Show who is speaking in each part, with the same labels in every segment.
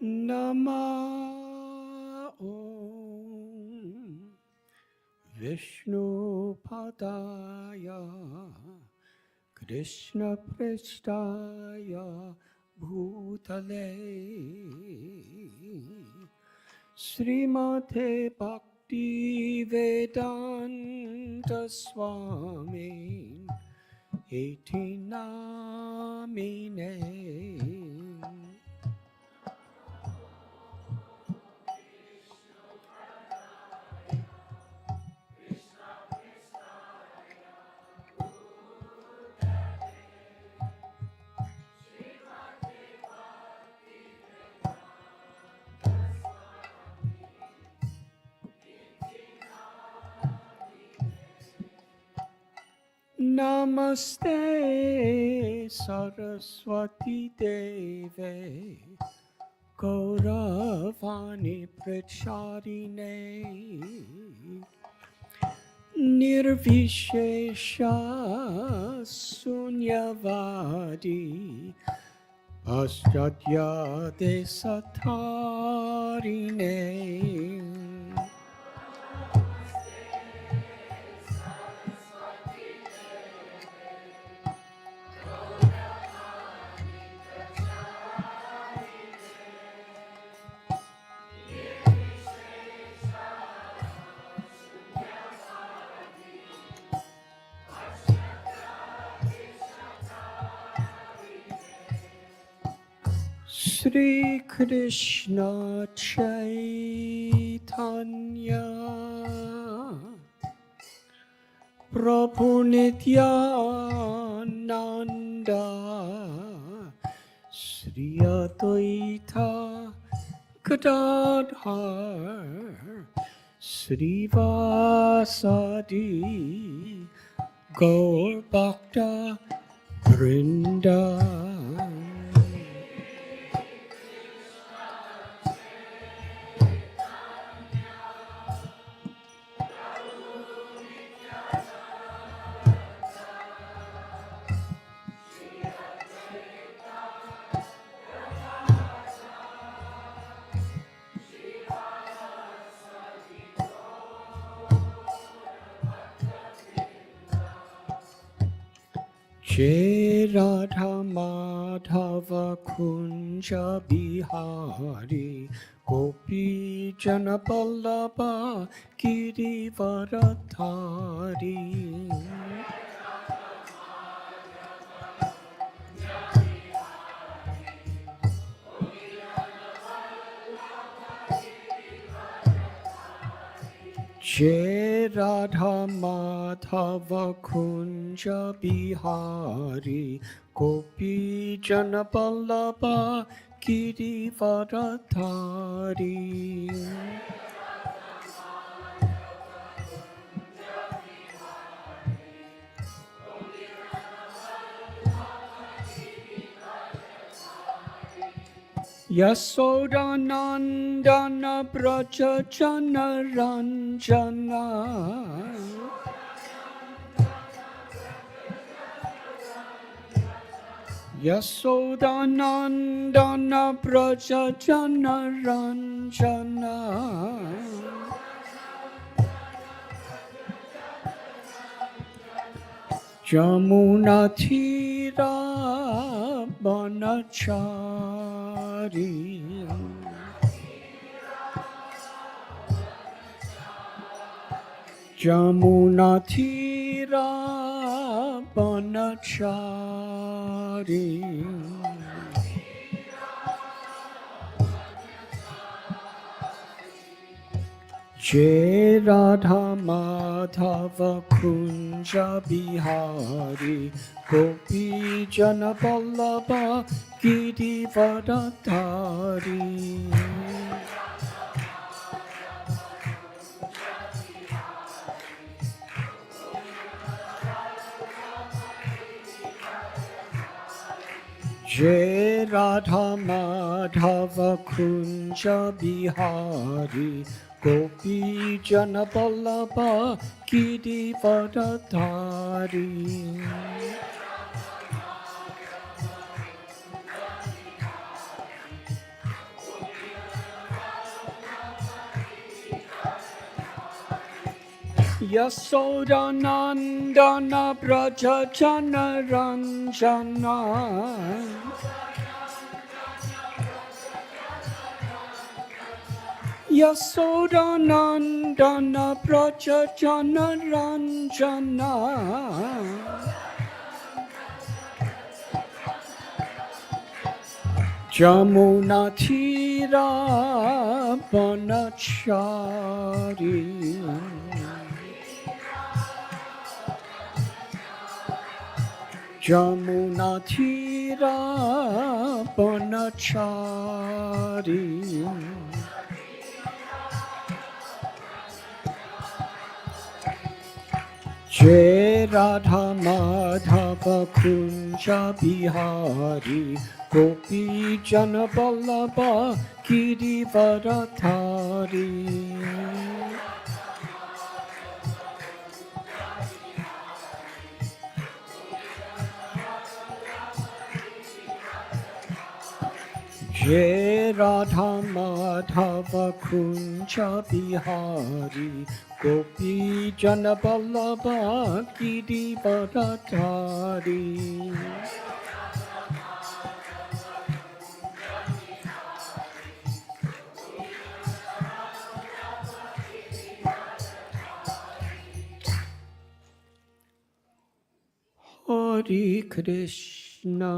Speaker 1: Nama Om Vishnu Padaya Krishna Prestaya Bhutale Srimate Bhakti Vedanta Swami Iti Namine. Namaste Saraswati Deve Gauravani Pracharine Nirvishesha Sunyavadi Paschatya Desatarine. Shri Krishna Chaitanya Prabhu Nityananda Shri Advaita Gadadhar Shri Vasadi Gaur Bhakta Vrinda. Jai Radha Madhava Kunja Bihari Gopi Jana Vallabha Girivaradhari. Jai Radha Madhava Kunja Bihari Gopi Jana Vallabha Girivaradhari. Yasodhanandana Braja Jana Ranjana Yasodhanandana Braja Jana Ranjana Jamuna Tira Banachari Jamuna Tira Banachari Jai Radha Madhava Kunja Bihari Gopi Jana Vallabha Girivaradhari. Jai Radha Madhava Kunja Bihari Gopi Jana Vallabha Girivaradhari. Yasodhanandana Braja Jana Ranjana Yasodhanandana Braja Jana Ranjana Jamuna Tira Banachari Jamuna Tira Banachari Jai Radha Madhava Kunja Bihari Gopi Jana Vallabha Girivardhari Jai Radha Madhava Kunja Bihari Gopi Jana Vallabha Girivardhari Hare Krishna,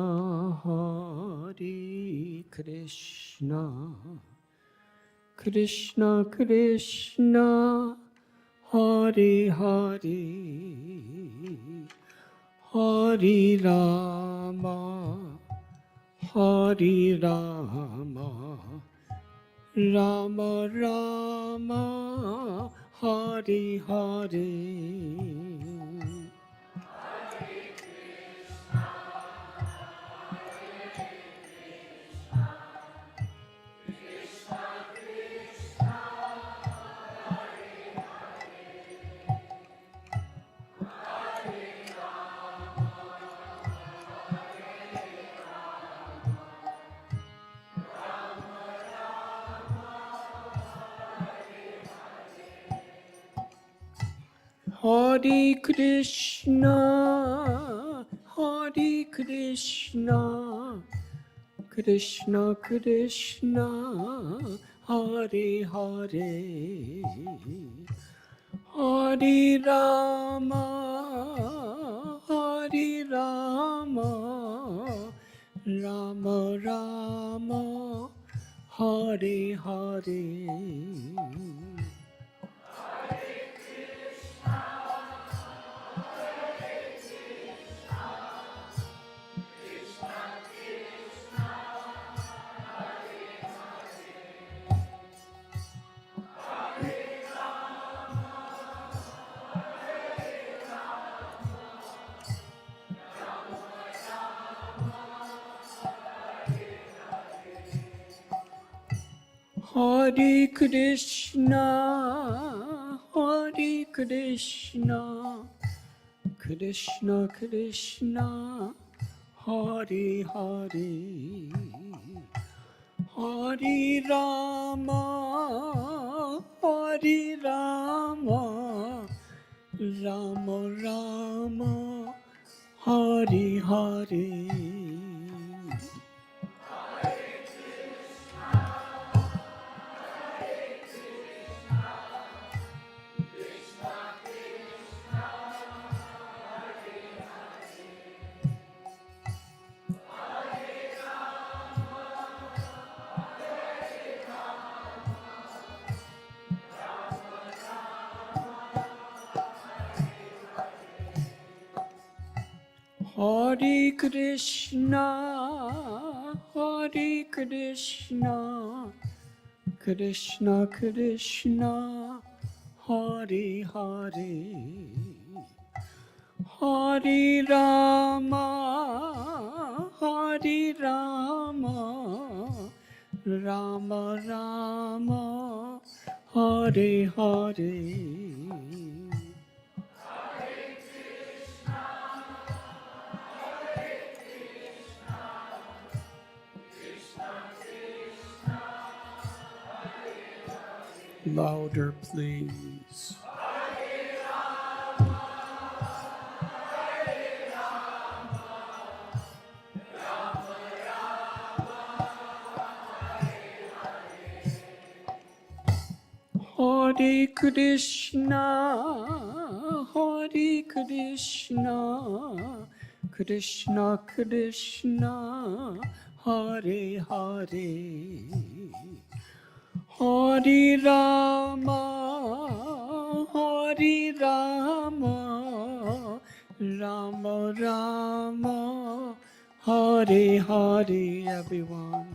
Speaker 1: Hare Krishna, Krishna Krishna, Hare Hare, Hare Rama, Hare Rama, Rama Rama, Hare Hare. Hare Krishna, Hare Krishna, Krishna Krishna, Hare Hare, Hare Rama, Hare Rama, Rama Rama, Hare Hare. Hare Krishna, Hare Krishna, Krishna Krishna, Hare Hare, Hare Rama, Hare Rama, Rama Rama, Hare Hare. Hare Krishna, Hare Krishna, Krishna Krishna, Hare Hare, Hare Rama, Hare Rama, Rama Rama, Hare Hare. Louder, please. Hare Krishna, Hare Krishna, Krishna Krishna, Hare Hare, Hare Rama, Hare Rama, Rama Rama, Hare Hare, everyone.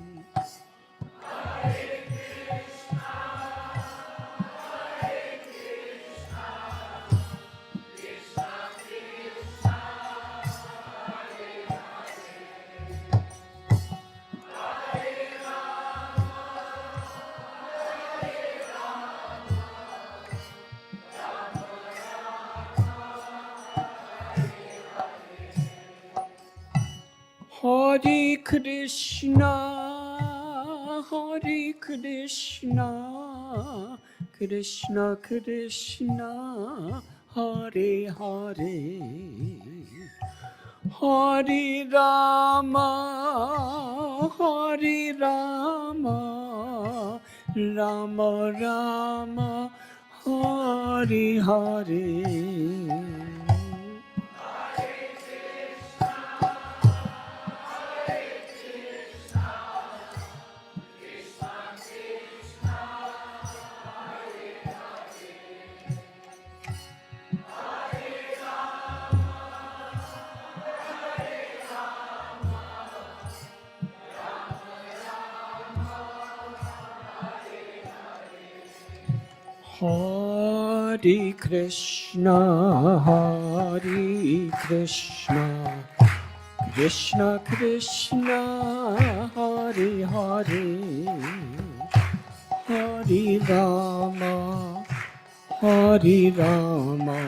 Speaker 1: Hare Krishna, Hare Krishna, Krishna Krishna, Hare Hare, Hare Rama, Hare Rama, Rama Rama, Hare Hare. Hare Krishna, Hare Krishna, Krishna Krishna, Hare Hare, Hare Rama, Hare Rama,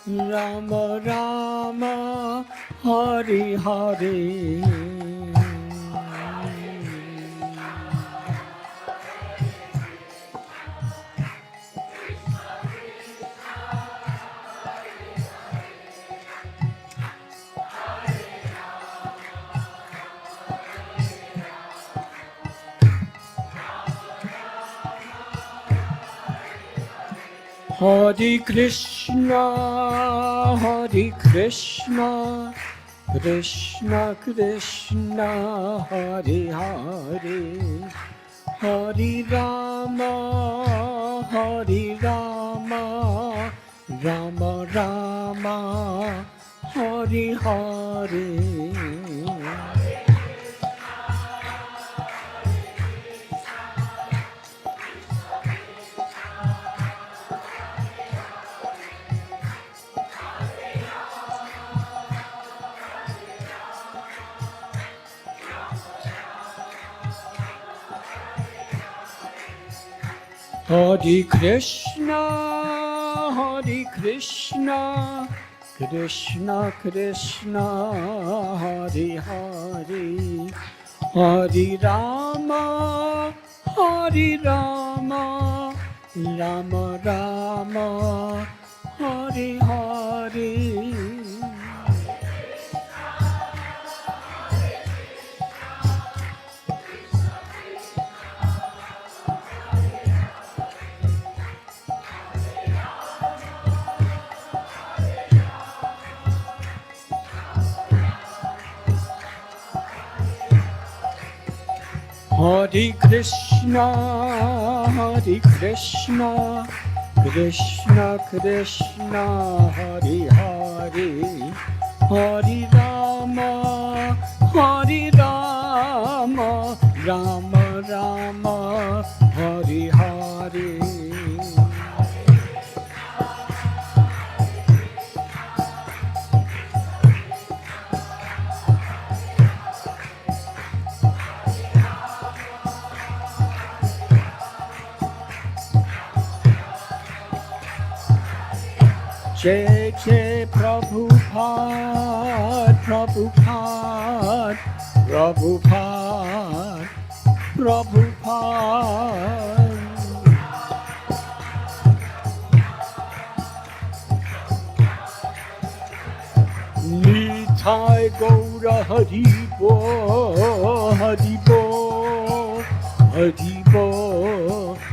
Speaker 1: Rama Rama, Hare Hare. Hare Krishna, Hare Krishna, Krishna Krishna, Hare Hare, Hare Rama, Hare Rama, Rama Rama, Hare Hare. Hare Krishna, Hare Krishna, Krishna Krishna, Hare Hare, Hare Rama, Hare Rama, Rama Rama, Hare Hare. Hare Krishna, Hare Krishna, Krishna Krishna, Hare Hare, Hare Rama, Hare Rama, Rama Rama, Hare Hare. Jai Jai Prabhupada, Prabhupada, Prabhupada, Prabhupada. Nitai Gaura Haribo, Haribo, Haribo,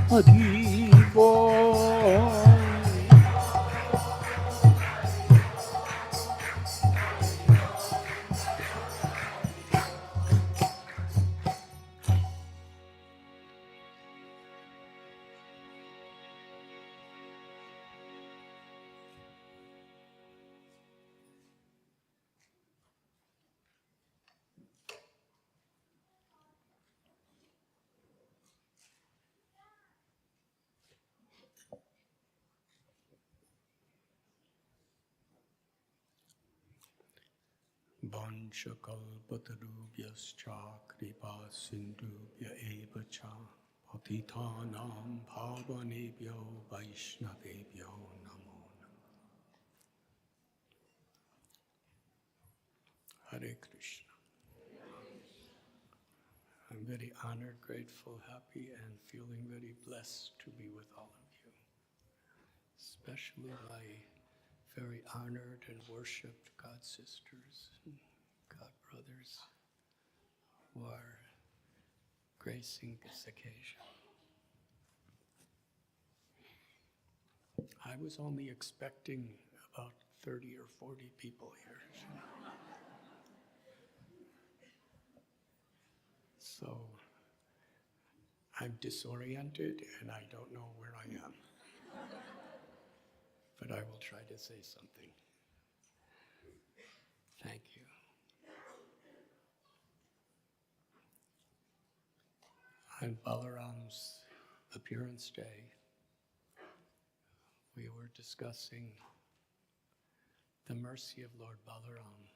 Speaker 1: Haribo. Vanchakalpatarubhyascha kripa sindhubhya eva cha patitanam pavanebhyo vaishnavebhyo namo namo. Hare Krishna. I'm very honored, grateful, happy, and feeling very blessed to be with all of you. Especially my very honored and worshipped God sisters, God brothers, who are gracing this occasion. I was only expecting about 30 or 40 people here. So I'm disoriented and I don't know where I am. But I will try to say something. Thank you. On Balaram's appearance day, we were discussing the mercy of Lord Balaram,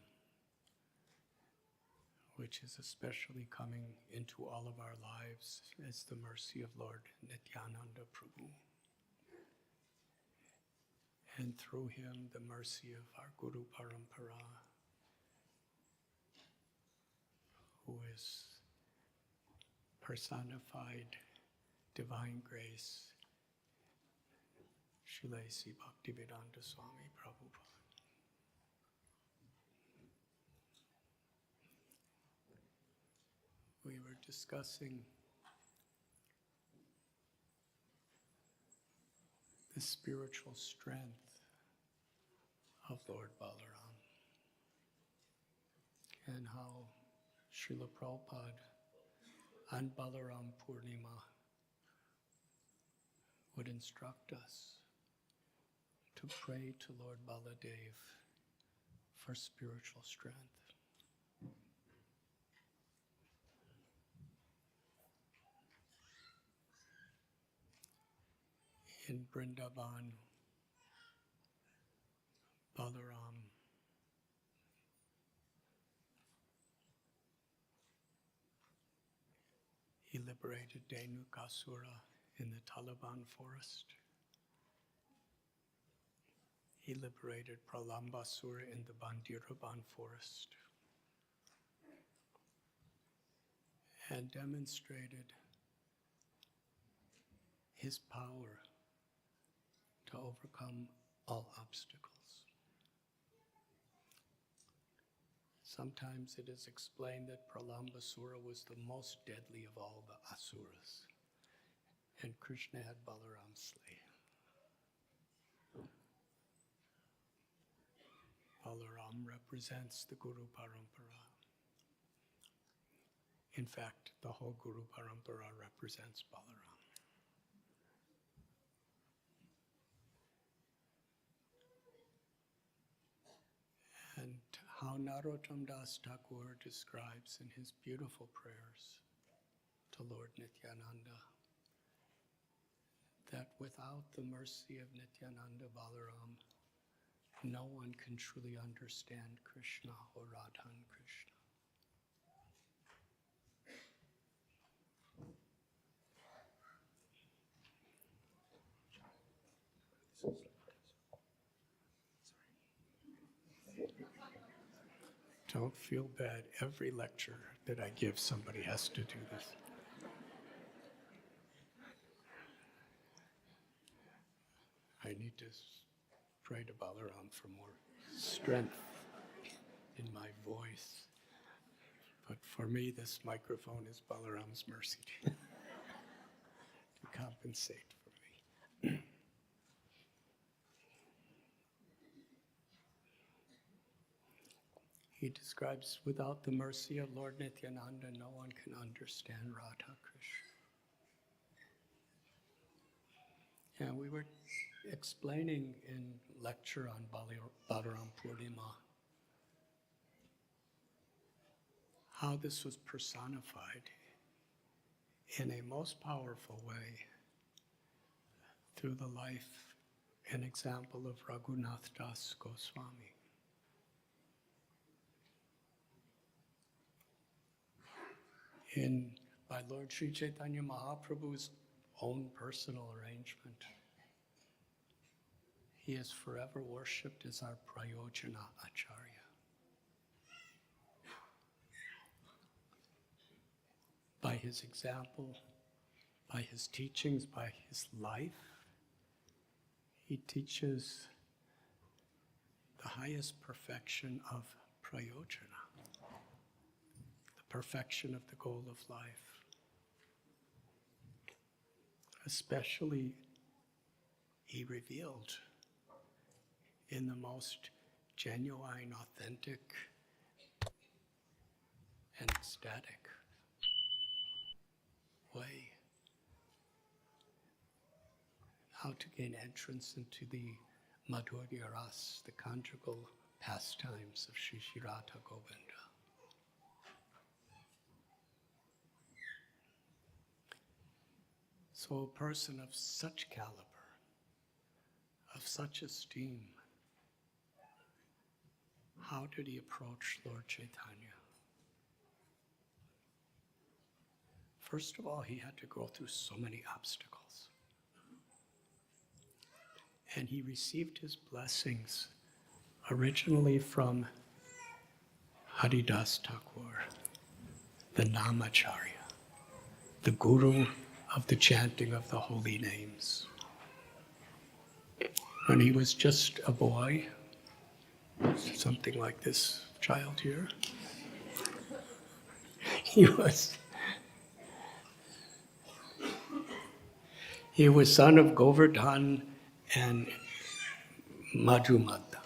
Speaker 1: which is especially coming into all of our lives as the mercy of Lord Nityananda Prabhu. And through him, the mercy of our Guru Parampara, who is personified divine grace, Srila Bhakti Swami Prabhupada. We were discussing the spiritual strength of Lord Balaram and how Srila Prabhupada on Balaram Purnima would instruct us to pray to Lord Baladev for spiritual strength. In Vrindavan, Balaram he liberated Dhenukasura in the Taliban forest. He liberated Pralambasura in the Bandiraban forest and demonstrated his power to overcome all obstacles. Sometimes it is explained that Pralambasura was the most deadly of all the asuras, and Krishna had Balaram slay. Balaram represents the Guru Parampara. In fact, the whole Guru Parampara represents Balaram. And how Narottam Das Thakur describes in his beautiful prayers to Lord Nityananda that without the mercy of Nityananda Balaram, no one can truly understand Krishna or Radhan Krishna. Don't feel bad. Every lecture that I give, somebody has to do this. I need to pray to Balaram for more strength in my voice. But for me, this microphone is Balaram's mercy to compensate for me. He describes, without the mercy of Lord Nityananda, no one can understand Radhakrishna. And we were explaining in lecture on Balaram Purnima how this was personified in a most powerful way through the life and example of Raghunath Das Goswami. by Lord Sri Chaitanya Mahaprabhu's own personal arrangement. He is forever worshipped as our Prayojana Acharya. By his example, by his teachings, by his life, he teaches the highest perfection of Prayojana, the perfection of the goal of life. Especially, he revealed in the most genuine, authentic, and ecstatic way how to gain entrance into the Madhurya Ras, the conjugal pastimes of Shri Shri Radha Govinda. So a person of such caliber, of such esteem, how did he approach Lord Chaitanya? First of all, he had to go through so many obstacles. And he received his blessings originally from Haridas Thakur, the Namacharya, the guru of the chanting of the holy names. When he was just a boy, something like this child here, he was son of Govardhan and Madhumata.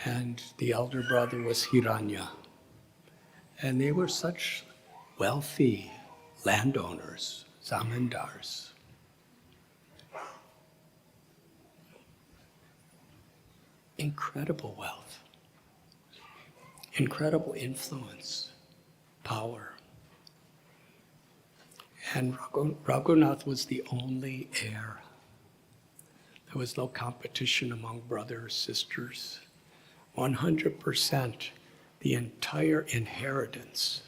Speaker 1: And the elder brother was Hiranya. And they were such wealthy landowners, zamindars. Incredible wealth, incredible influence, power. And Raghunath was the only heir. There was no competition among brothers, sisters. 100%, the entire inheritance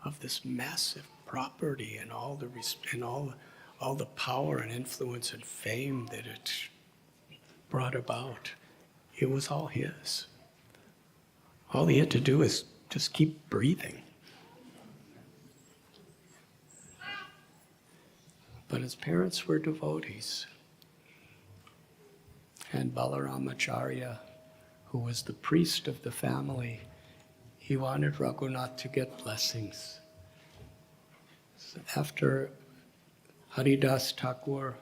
Speaker 1: of this massive property and all the power and influence and fame that it brought about, it was all his. All he had to do is just keep breathing. But his parents were devotees. And Balaramacharya, who was the priest of the family, he wanted Raghunath to get blessings. So after Haridas Thakur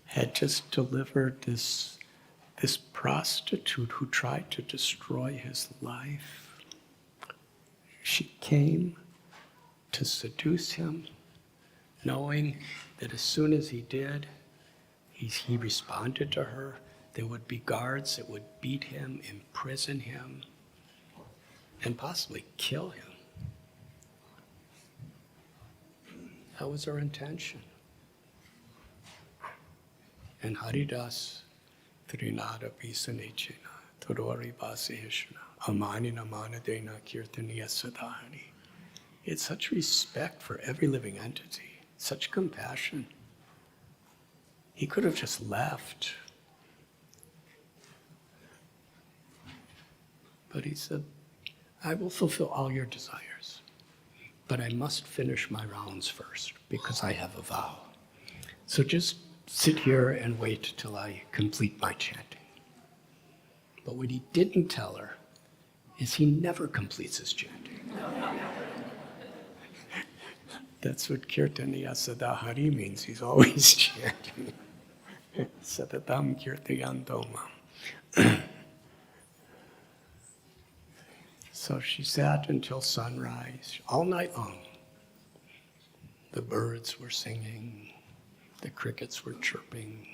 Speaker 1: had just delivered this prostitute who tried to destroy his life, she came to seduce him, knowing that as soon as he did, he responded to her. There would be guards that would beat him, imprison him, and possibly kill him. That was her intention. And Haridas Trinada Pisanechina, Todori Basihishna, Amanina Manadena Kirtaniya Sadhani. He had such respect for every living entity, such compassion. He could have just left. But he said, I will fulfill all your desires, but I must finish my rounds first because I have a vow. So just sit here and wait till I complete my chanting. But what he didn't tell her is he never completes his chanting. That's what kirtaniya sadhari means. He's always chanting. Satatam kirtayantomam. So she sat until sunrise, all night long. The birds were singing, the crickets were chirping,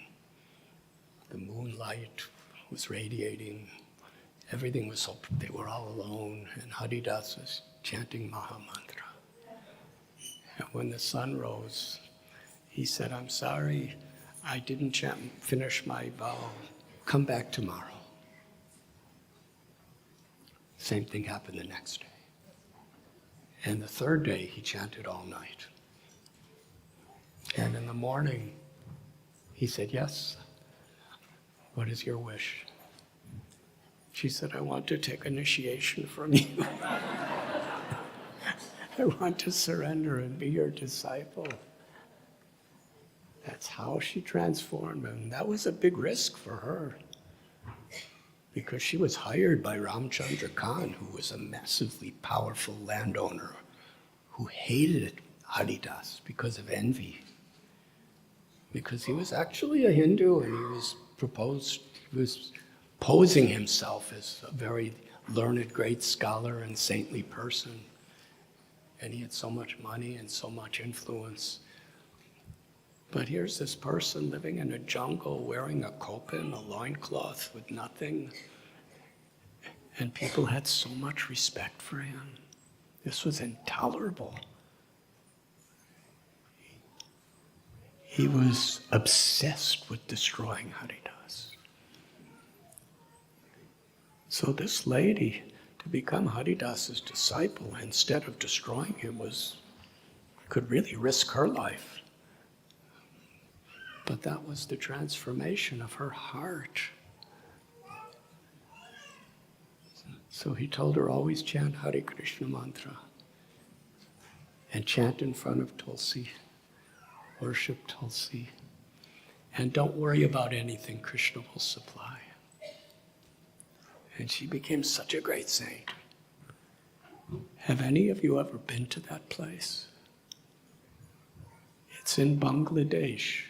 Speaker 1: the moonlight was radiating. Everything was so, they were all alone, and Haridas was chanting mahamantra. And when the sun rose, he said, I'm sorry, I didn't finish my vow. Come back tomorrow. Same thing happened the next day. And the third day, he chanted all night. And in the morning, he said, "Yes, what is your wish?" She said, "I want to take initiation from you. I want to surrender and be your disciple." That's how she transformed him. That was a big risk for her, because she was hired by Ramchandra Khan, who was a massively powerful landowner who hated Haridas because of envy. Because he was actually a Hindu, and he was posing himself as a very learned, great scholar and saintly person. And he had so much money and so much influence. But here's this person living in a jungle, wearing a kopin, a loincloth with nothing. And people had so much respect for him. This was intolerable. He was obsessed with destroying Haridas. So this lady, to become Haridas's disciple, instead of destroying him, could really risk her life. But that was the transformation of her heart. So he told her, always chant Hare Krishna mantra. And chant in front of Tulsi. Worship Tulsi. And don't worry about anything, Krishna will supply. And she became such a great saint. Have any of you ever been to that place? It's in Bangladesh.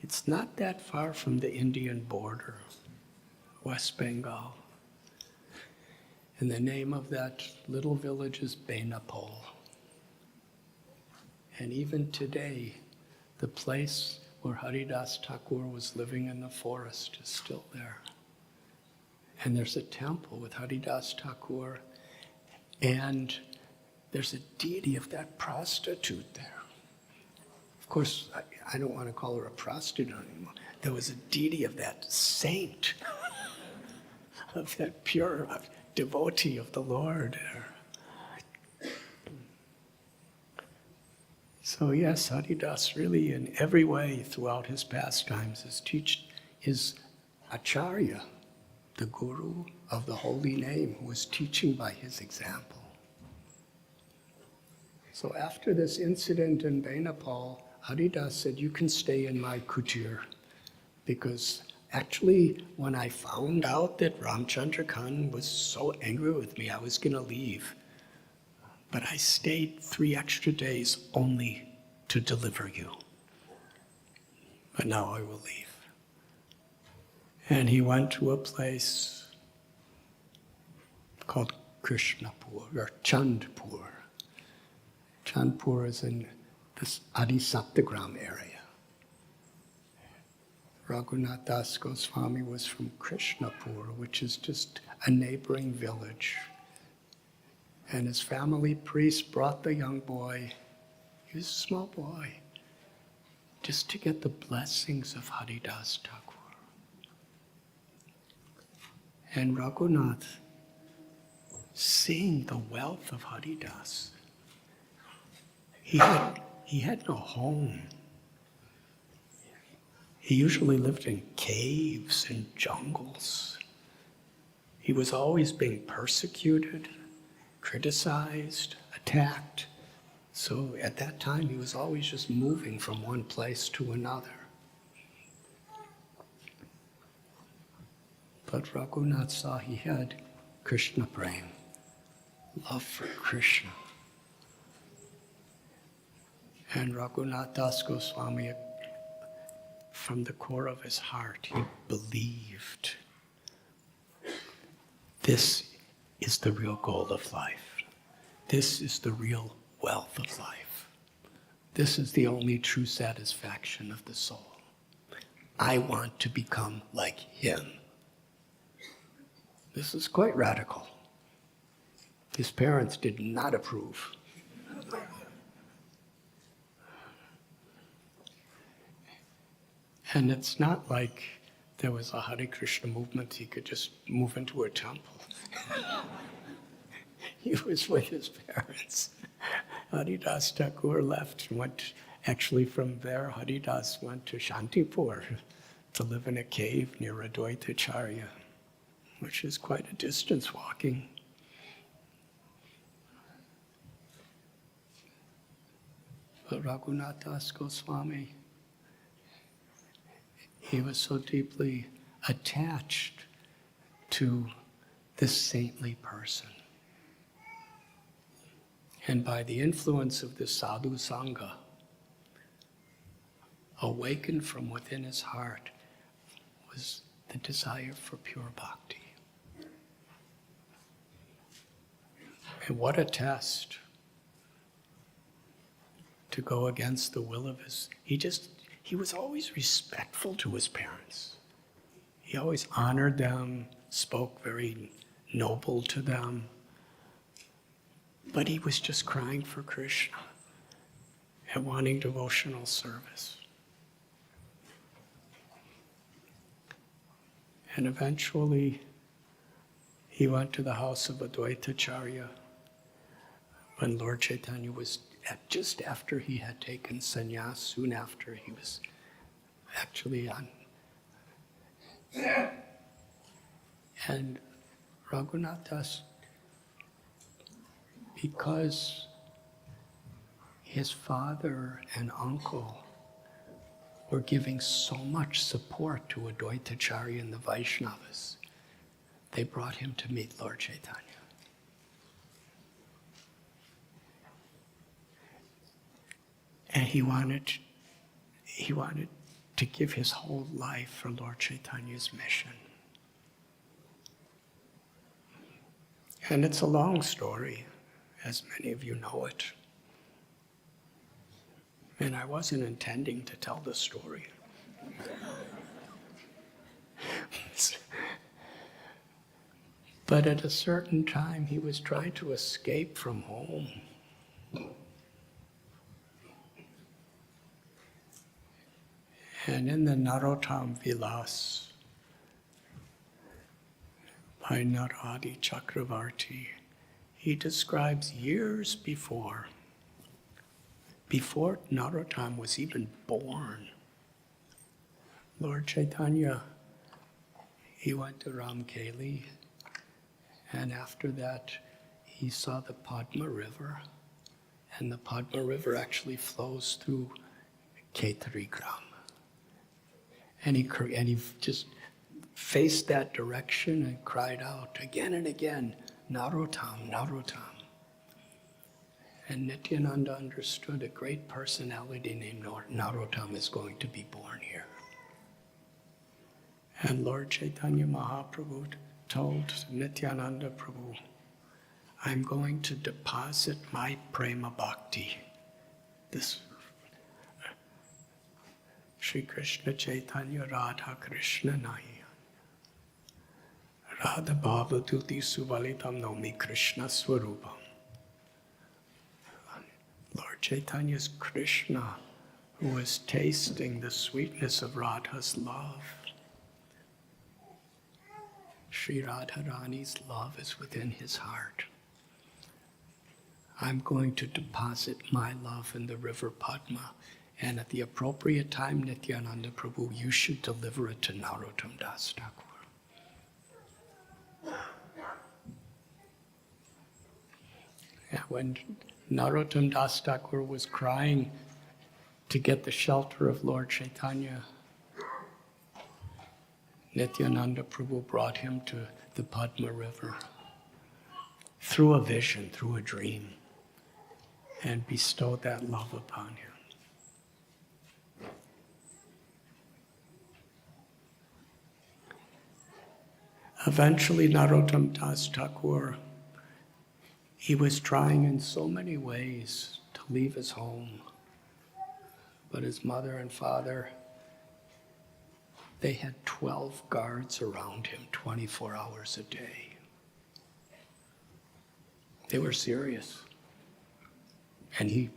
Speaker 1: It's not that far from the Indian border, West Bengal. And the name of that little village is Benapole. And even today, the place where Haridas Thakur was living in the forest is still there. And there's a temple with Haridas Thakur, and there's a deity of that prostitute there. Of course, I don't want to call her a prostitute anymore. There was a deity of that saint, of that pure devotee of the Lord there. So yes, Haridas really in every way throughout his pastimes is Acharya, the guru of the holy name, who was teaching by his example. So after this incident in Benapole, Haridas said, "You can stay in my kutir," because actually when I found out that Ramchandra Khan was so angry with me, I was going to leave. But I stayed 3 extra days only to deliver you. But now I will leave. And he went to a place called Krishnapur, or Chandpur. Chandpur is in this Adi-Saptagram area. Radhanath Das Goswami was from Krishnapur, which is just a neighboring village. And his family priest brought the young boy, he was a small boy, just to get the blessings of Haridas Thakur. And Raghunath, seeing the wealth of Haridas, he had no home. He usually lived in caves and jungles. He was always being persecuted, criticized, attacked. So at that time, he was always just moving from one place to another. But Raghunath saw he had Krishna prem, love for Krishna. And Radhanath Das Goswami, from the core of his heart, he believed this is the real goal of life. This is the real wealth of life. This is the only true satisfaction of the soul. I want to become like him. This is quite radical. His parents did not approve. And it's not like there was a Hare Krishna movement, he could just move into a temple. He was with his parents. Haridas Thakur left and went, actually from there, Haridas went to Shantipur to live in a cave near Advaitacharya, which is quite a distance walking. But Radhanath Swami, he was so deeply attached to this saintly person. And by the influence of this sadhu sangha, awakened from within his heart was the desire for pure bhakti. And what a test to go against the will of his. He was always respectful to his parents. He always honored them, spoke very noble to them. But he was just crying for Krishna and wanting devotional service. And eventually, he went to the house of Advaitacharya when Lord Chaitanya was just after he had taken sannyas, soon after he was actually on. And Raghunath Das, because his father and uncle were giving so much support to Advaitacharya and the Vaishnavas, they brought him to meet Lord Chaitanya. And he wanted to give his whole life for Lord Chaitanya's mission. And it's a long story, as many of you know it. And I wasn't intending to tell the story. But at a certain time, he was trying to escape from home. And in the Narottam Vilas by Naradi Chakravarti, he describes years before Narottam was even born, Lord Chaitanya, he went to Ramkeli, and after that he saw the Padma River, and the Padma River actually flows through Ketarigram. And he just faced that direction and cried out again and again, Narottam, Narottam. And Nityananda understood a great personality named Narottam is going to be born here. And Lord Chaitanya Mahaprabhu told Nityananda Prabhu, I'm going to deposit my prema bhakti, this Shri Krishna Chaitanya radhakrishna nahi. Radha bhava tuti suvalitam nomi Krishna swarupam. Lord Chaitanya's Krishna, who was tasting the sweetness of Radha's love. Sri Radharani's love is within his heart. I'm going to deposit my love in the river Padma, and at the appropriate time, Nityananda Prabhu, you should deliver it to Narottam Das Thakur. And when Narottam Das Thakur was crying to get the shelter of Lord Chaitanya, Nityananda Prabhu brought him to the Padma River through a vision, through a dream, and bestowed that love upon him. Eventually, Narottam Das Thakur, he was trying in so many ways to leave his home, but his mother and father, they had 12 guards around him 24 hours a day. They were serious,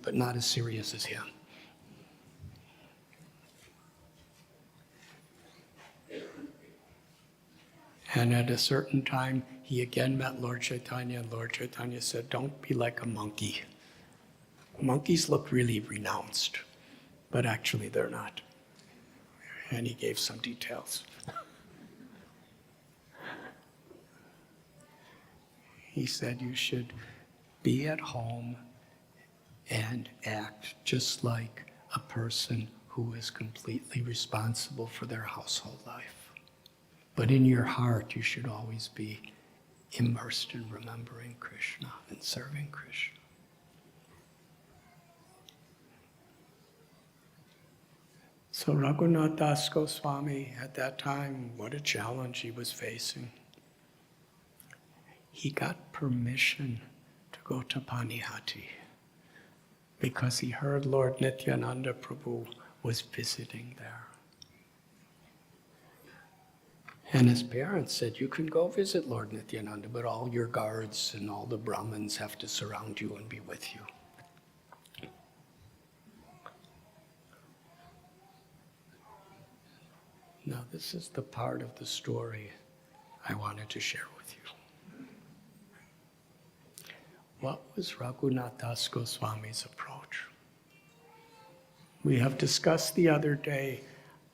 Speaker 1: but not as serious as him. And at a certain time, he again met Lord Chaitanya, and Lord Chaitanya said, don't be like a monkey. monkeys look really renounced, but actually they're not. And he gave some details. He said you should be at home and act just like a person who is completely responsible for their household life. But in your heart, you should always be immersed in remembering Krishna and serving Krishna. So Radhanath Das Goswami, at that time, what a challenge he was facing. He got permission to go to Panihati because he heard Lord Nityananda Prabhu was visiting there. And his parents said, you can go visit Lord Nityananda, but all your guards and all the Brahmins have to surround you and be with you. Now, this is the part of the story I wanted to share with you. What was Radhanath Das Goswami's approach? We have discussed the other day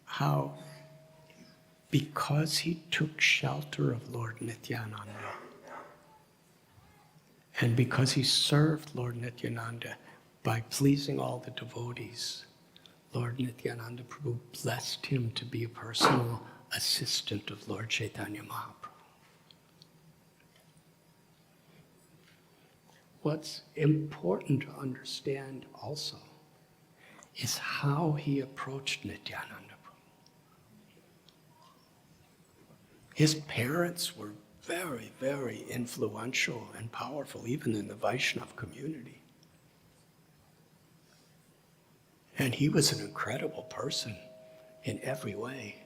Speaker 1: how because he took shelter of Lord Nityananda and because he served Lord Nityananda by pleasing all the devotees, Lord Nityananda Prabhu blessed him to be a personal assistant of Lord Chaitanya Mahaprabhu. What's important to understand also is how he approached Nityananda Prabhu. His parents were very, very influential and powerful, even in the Vaishnava community. And he was an incredible person in every way.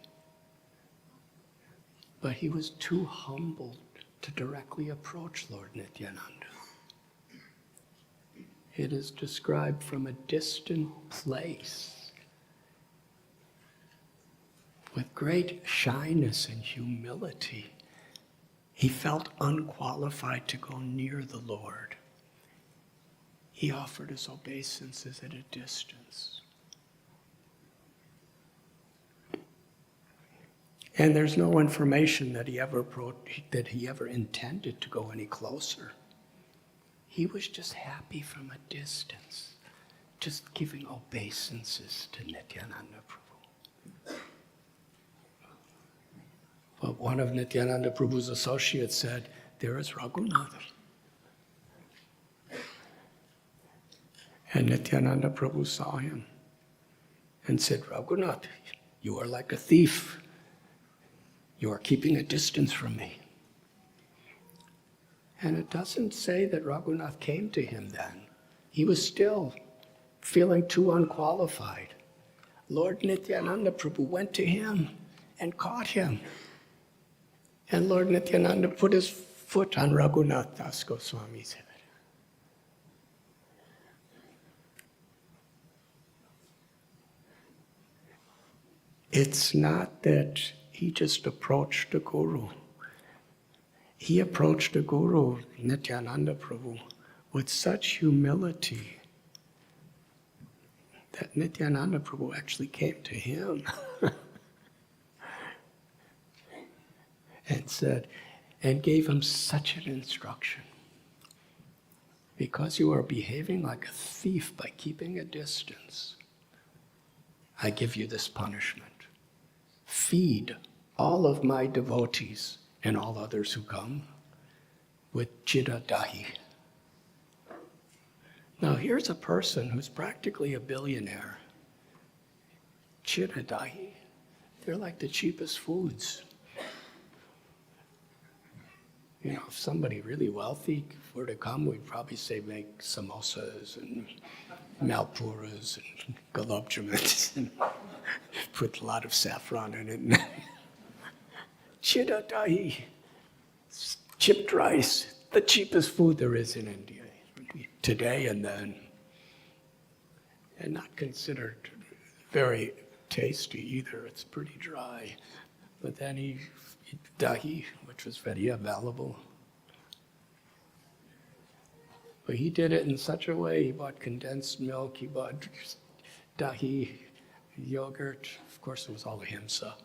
Speaker 1: But he was too humble to directly approach Lord Nityananda. It is described from a distant place with great shyness and humility. He felt unqualified to go near the Lord. He offered his obeisances at a distance. And there's no information that he ever intended to go any closer. He was just happy from a distance, just giving obeisances to Nityananda Prabhu. But one of Nityananda Prabhu's associates said, there is Radhanath. And Nityananda Prabhu saw him and said, Radhanath, you are like a thief. You are keeping a distance from me. And it doesn't say that Radhanath came to him then. He was still feeling too unqualified. Lord Nityananda Prabhu went to him and caught him. And Lord Nityananda put his foot on Radhanath Das Goswami's head. It's not that he just approached the Guru. He approached the Guru, Nityananda Prabhu, with such humility that Nityananda Prabhu actually came to him and said, and gave him such an instruction. Because you are behaving like a thief by keeping a distance, I give you this punishment. Feed all of my devotees and all others who come with Chida Dahi. Now here's a person who's practically a billionaire. Chida Dahi, they're like the cheapest foods. You know, if somebody really wealthy were to come, we'd probably say make samosas and malpuras and gulab jamuns and put a lot of saffron in it. Chida dahi, chipped rice, the cheapest food there is in India today and then, and not considered very tasty either. It's pretty dry. But then he dahi, which was very available. But he did it in such a way. He bought condensed milk, he bought dahi, yogurt. Of course, it was all ahimsa.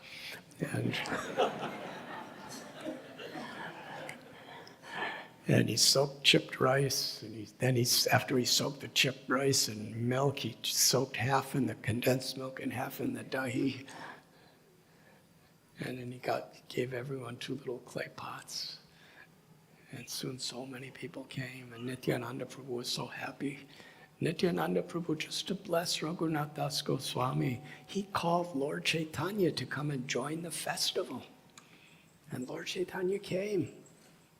Speaker 1: And he soaked chipped rice, and after he soaked the chipped rice and milk, he soaked half in the condensed milk and half in the dahi. And then he gave everyone 2 little clay pots. And soon so many people came, and Nityananda Prabhu was so happy. Nityananda Prabhu, just to bless Radhanath Swami, he called Lord Chaitanya to come and join the festival. And Lord Chaitanya came.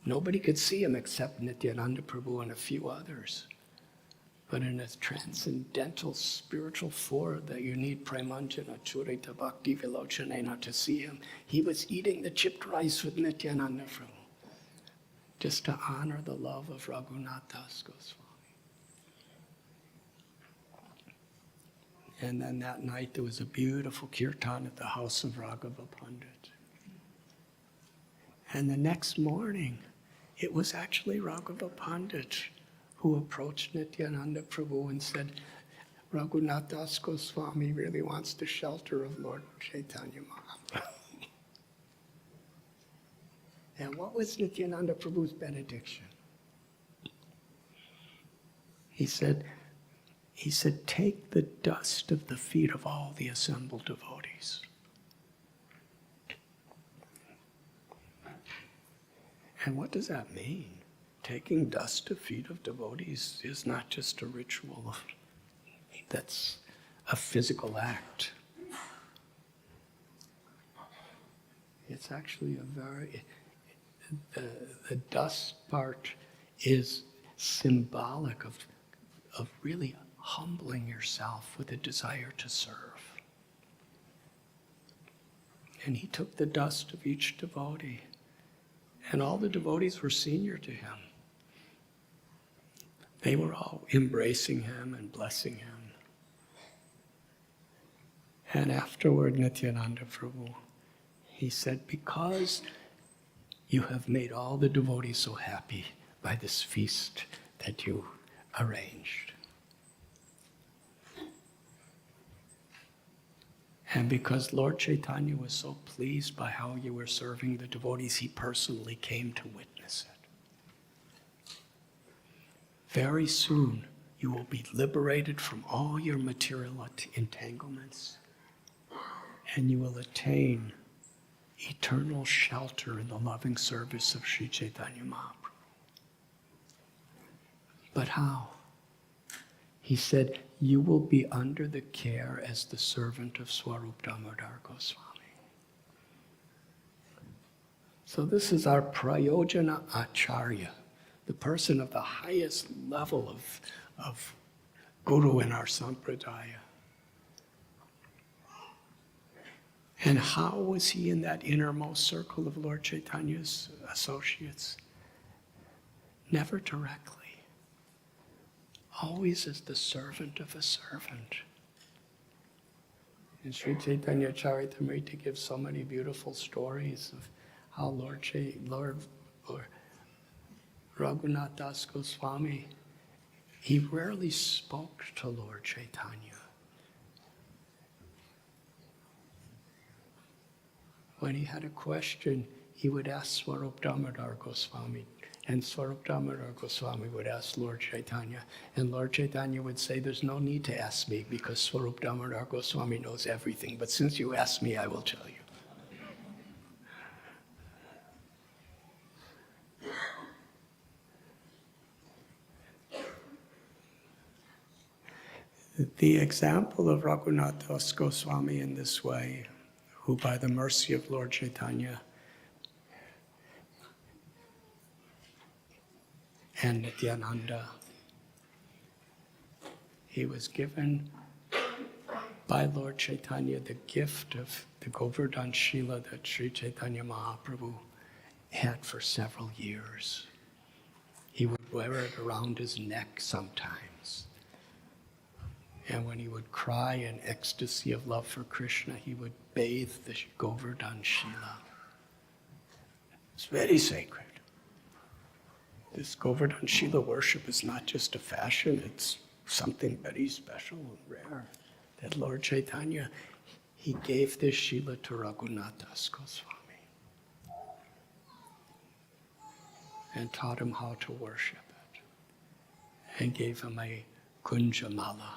Speaker 1: Nobody could see him except Nityananda Prabhu and a few others. But in a transcendental spiritual form that you need Premanjana Churita Bhakti Vilochanena to see him, he was eating the chipped rice with Nityananda Prabhu, just to honor the love of Radhanath Swami. And then that night there was a beautiful kirtan at the house of Raghava Pandit. And the next morning, it was actually Raghava Pandit who approached Nityananda Prabhu and said, Radhanath Swami really wants the shelter of Lord Chaitanya Mahaprabhu. And what was Nityananda Prabhu's benediction? He said, take the dust of the feet of all the assembled devotees. And what does that mean? Taking dust of feet of devotees is not just a ritual. That's a physical act. It's actually the dust part is symbolic of really humbling yourself with a desire to serve. And he took the dust of each devotee, and all the devotees were senior to him. They were all embracing him and blessing him. And afterward, Nityananda Prabhu, he said, because you have made all the devotees so happy by this feast that you arranged, and because Lord Chaitanya was so pleased by how you were serving the devotees, he personally came to witness it. Very soon, you will be liberated from all your material entanglements, and you will attain eternal shelter in the loving service of Sri Chaitanya Mahaprabhu. But how? He said, you will be under the care as the servant of Swarup Damodar Goswami. So this is our Prayojana Acharya, the person of the highest level of Guru in our Sampradaya. And how was he in that innermost circle of Lord Chaitanya's associates? Never directly. Always as the servant of a servant. And Sri Chaitanya Charitamrita gives so many beautiful stories of how Lord Radhanath Das Goswami, he rarely spoke to Lord Chaitanya. When he had a question, he would ask Swarup Damodar Goswami, and Swarup Damodar Goswami would ask Lord Chaitanya, and Lord Chaitanya would say, there's no need to ask me because Swarup Damodar Goswami knows everything, but since you asked me, I will tell you. The example of Radhanath Das Goswami in this way, who by the mercy of Lord Chaitanya and Nityananda, he was given by Lord Chaitanya the gift of the Govardhan Shila that Sri Chaitanya Mahaprabhu had for several years. He would wear it around his neck sometimes. And when he would cry in ecstasy of love for Krishna, he would bathe the Govardhan Shila. It's very sacred. this Govardhan Shila worship is not just a fashion, it's something very special and rare. That Lord Chaitanya, he gave this Shila to Radhanath Swami and taught him how to worship it and gave him a Kunjamala.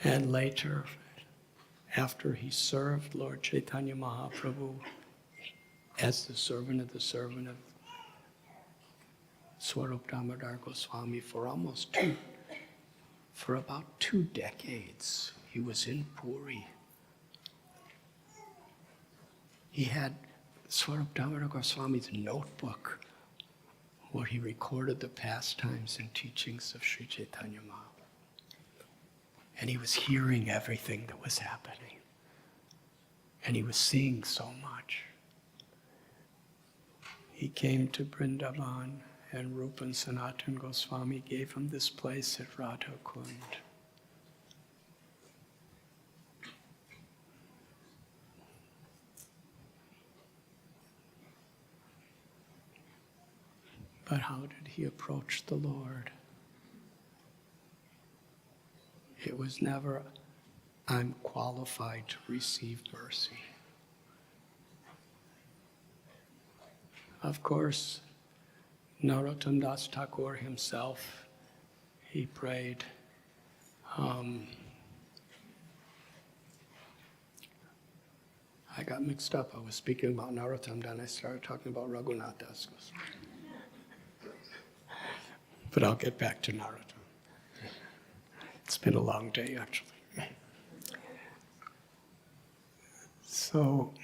Speaker 1: And later, after he served Lord Chaitanya Mahaprabhu as the servant of Swarup Damodar Goswami for about 2 decades, he was in Puri. He had Swarup Damodar Goswami's notebook where he recorded the pastimes and teachings of Sri Chaitanya Mahaprabhu. And he was hearing everything that was happening. And he was seeing so much. He came to Vrindavan, and Rupa and Sanatan Goswami gave him this place at Radhakund. But how did he approach the Lord? It was never, I'm qualified to receive mercy. Of course, Narottam Das Thakur himself, he prayed, I got mixed up. I was speaking about Narottam, then I started talking about Raghunath Das. But I'll get back to Narottam. It's been a long day, actually. So,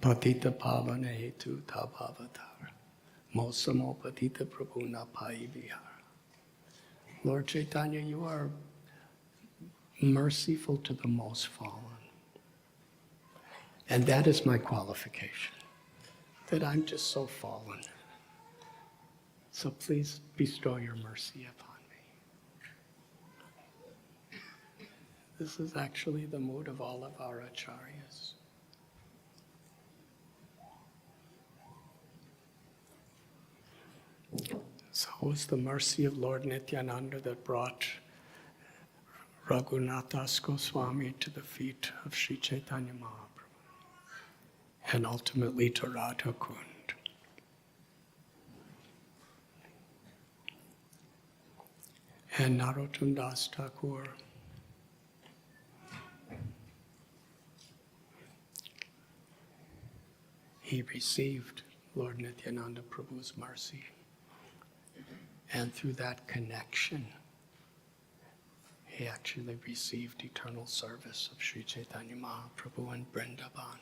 Speaker 1: Patita Pavana Hetu Tabhavatar Mosamo Patita Prabhuna Pai Vihar. Lord Chaitanya, you are merciful to the most fallen. And that is my qualification, that I'm just so fallen. So please bestow your mercy upon me. This is actually the mood of all of our acharyas. So it was the mercy of Lord Nityananda that brought Raghunath Das Goswami to the feet of Sri Chaitanya Mahaprabhu and ultimately to Radhakund. And Narottam Das Thakur, he received Lord Nityananda Prabhu's mercy. And through that connection, he actually received eternal service of Sri Chaitanya Mahaprabhu in Vrindavan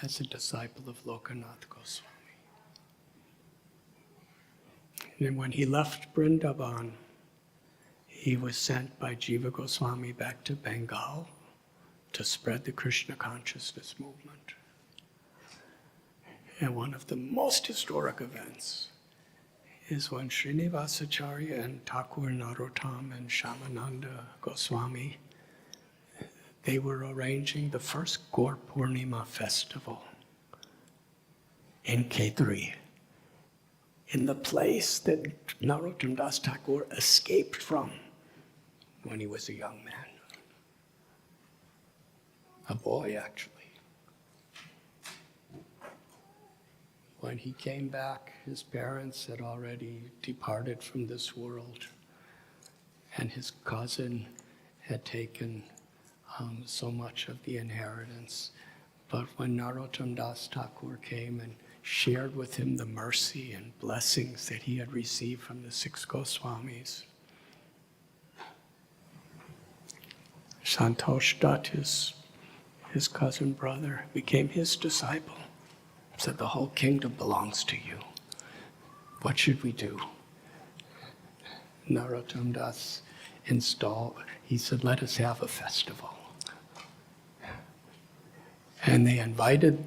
Speaker 1: as a disciple of Lokanath Goswami. And when he left Vrindavan, he was sent by Jiva Goswami back to Bengal to spread the Krishna consciousness movement. And one of the most historic events is when Srinivasacharya and Thakur Narottam and Shamananda Goswami, they were arranging the first Gaur Purnima festival in K3, in the place that Narottam Das Thakur escaped from when he was a young man. A boy, actually. When he came back, his parents had already departed from this world, and his cousin had taken so much of the inheritance. But when Narottam Das Thakur came and shared with him the mercy and blessings that he had received from the 6 Goswamis, Santosh Dutt, his cousin brother, became his disciple. Said, the whole kingdom belongs to you. What should we do? Narottam Das he said, let us have a festival. And they invited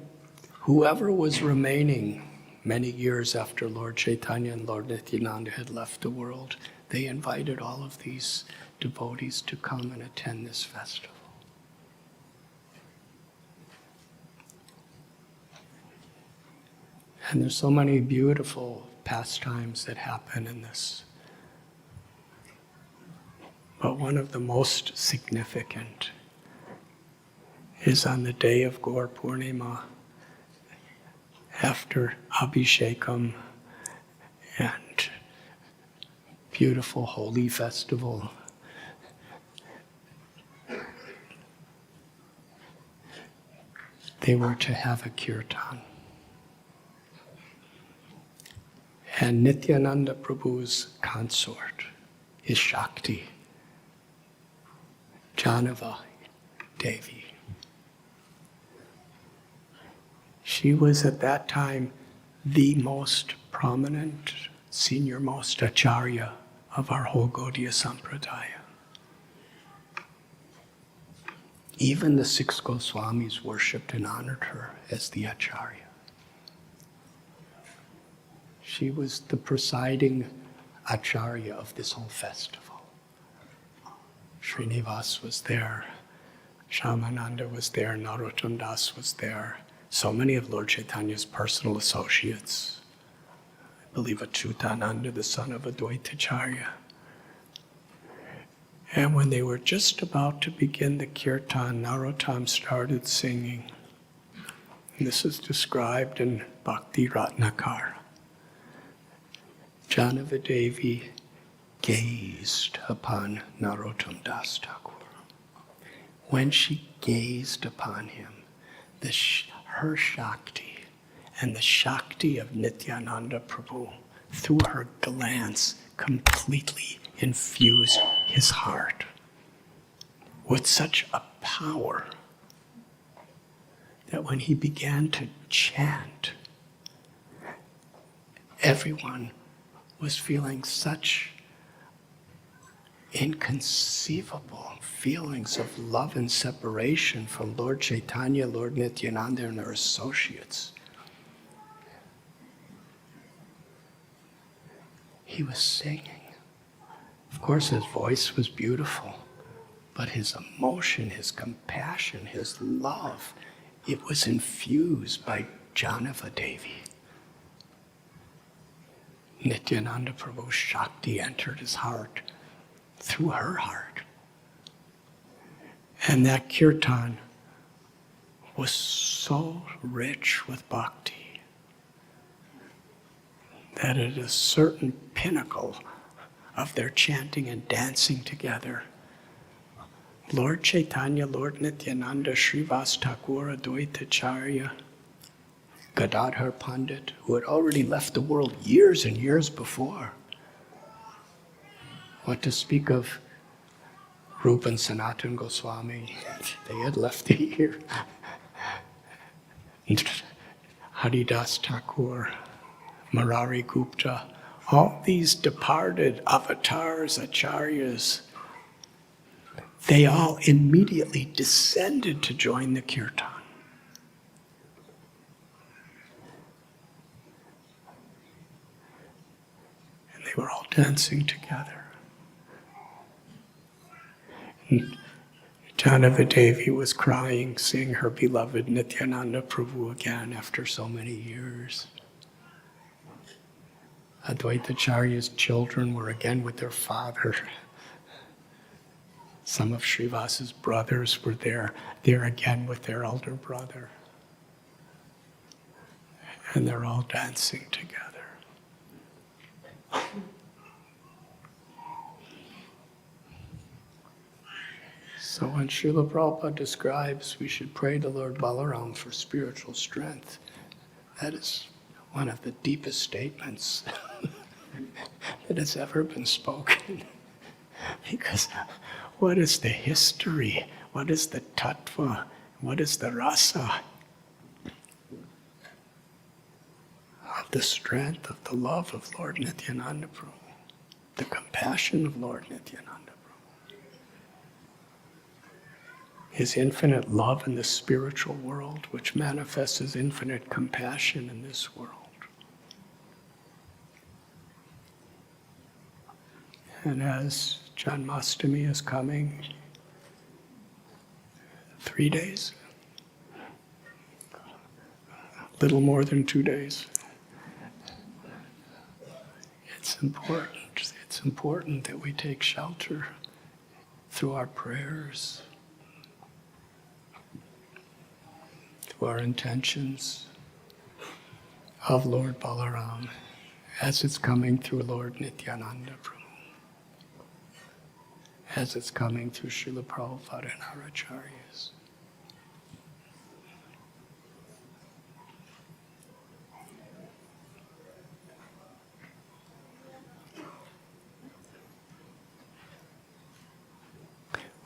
Speaker 1: whoever was remaining many years after Lord Chaitanya and Lord Nityananda had left the world. they invited all of these devotees to come and attend this festival. And there's so many beautiful pastimes that happen in this. But one of the most significant is on the day of Gaur Purnima, after Abhishekam and beautiful holy festival. They were to have a kirtan. And Nityananda Prabhu's consort, his Shakti, Janava Devi. She was at that time the most prominent, senior-most acharya of our whole Gaudiya Sampradaya. Even the 6 Goswamis worshipped and honored her as the acharya. She was the presiding acharya of this whole festival. Srinivas was there, Shyamananda was there, Narottam Das was there, so many of Lord Chaitanya's personal associates. I believe Achyutananda, the son of Advaitacharya. And when they were just about to begin the kirtan, Narottam started singing. And this is described in Bhakti Ratnakar. Janavadevi gazed upon Narottam Das Thakur. When she gazed upon him, her Shakti and the Shakti of Nityananda Prabhu, through her glance, completely infused his heart with such a power that when he began to chant, everyone was feeling such inconceivable feelings of love and separation from Lord Chaitanya, Lord Nityananda, and their associates. He was singing. Of course, his voice was beautiful, but his emotion, his compassion, his love, it was infused by Janava Devi. Nityananda Prabhu's Shakti entered his heart through her heart. And that kirtan was so rich with bhakti that at a certain pinnacle of their chanting and dancing together, Lord Chaitanya, Lord Nityananda, Srivas Thakur, Advaitacharya, Gadadhar Pandit, who had already left the world years and years before. What to speak of Rupa and Sanatan Goswami, they had left here. Haridas Thakur, Marari Gupta, all these departed avatars, acharyas, they all immediately descended to join the kirtan. And they were all dancing together. Janava Devi was crying, seeing her beloved Nityananda Prabhu again after so many years. Advaitacharya's children were again with their father. Some of Srivas's brothers were there again with their elder brother. And they're all dancing together. So when Srila Prabhupada describes we should pray to Lord Balaram for spiritual strength, that is one of the deepest statements that has ever been spoken. Because what is the history? What is the tattva? What is the rasa of the strength, of the love of Lord Nityananda Prabhu, the compassion of Lord Nityananda? His infinite love in the spiritual world, which manifests as infinite compassion in this world. And as Janmashtami is coming, 3 days, a little more than 2 days. It's important that we take shelter through our prayers, through our intentions of Lord Balaram, as it's coming through Lord Nityananda Prabhu, as it's coming through Srila Prabhupada and our acharyas.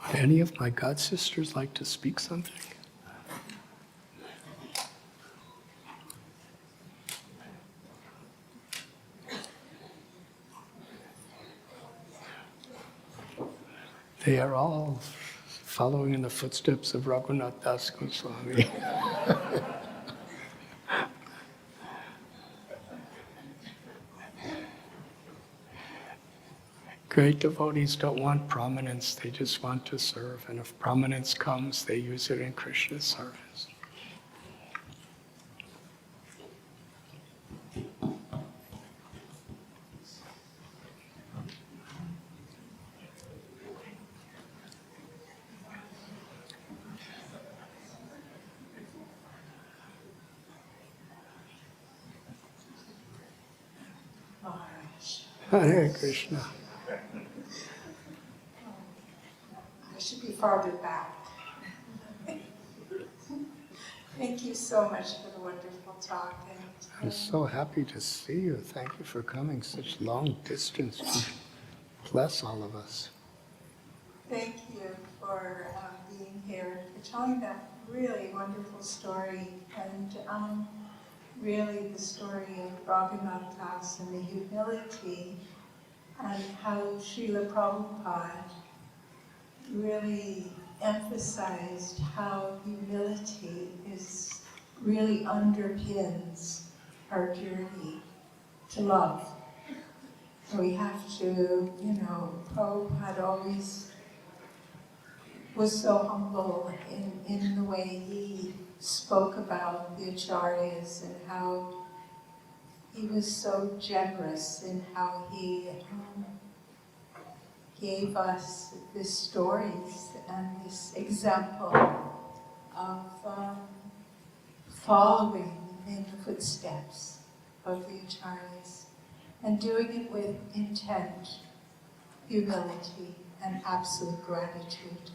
Speaker 1: Would any of my god sisters like to speak something? They are all following in the footsteps of Radhanath Swami. Great devotees don't want prominence, they just want to serve. And if prominence comes, they use it in Krishna's service. Hare Krishna.
Speaker 2: I should be farther back. Thank you so much for the wonderful talk.
Speaker 1: I'm so happy to see you. Thank you for coming such long distance. Bless all of us.
Speaker 2: Thank you for being here, for telling that really wonderful story, and really the story of Radhanath and the humility, and how Srila Prabhupada really emphasized how humility really underpins our journey to love. We have to, Prabhupada always was so humble in the way he spoke about the acharyas, and how he was so generous in how he gave us these stories and this example of following in the footsteps of the acharyas and doing it with intent, humility, and absolute gratitude.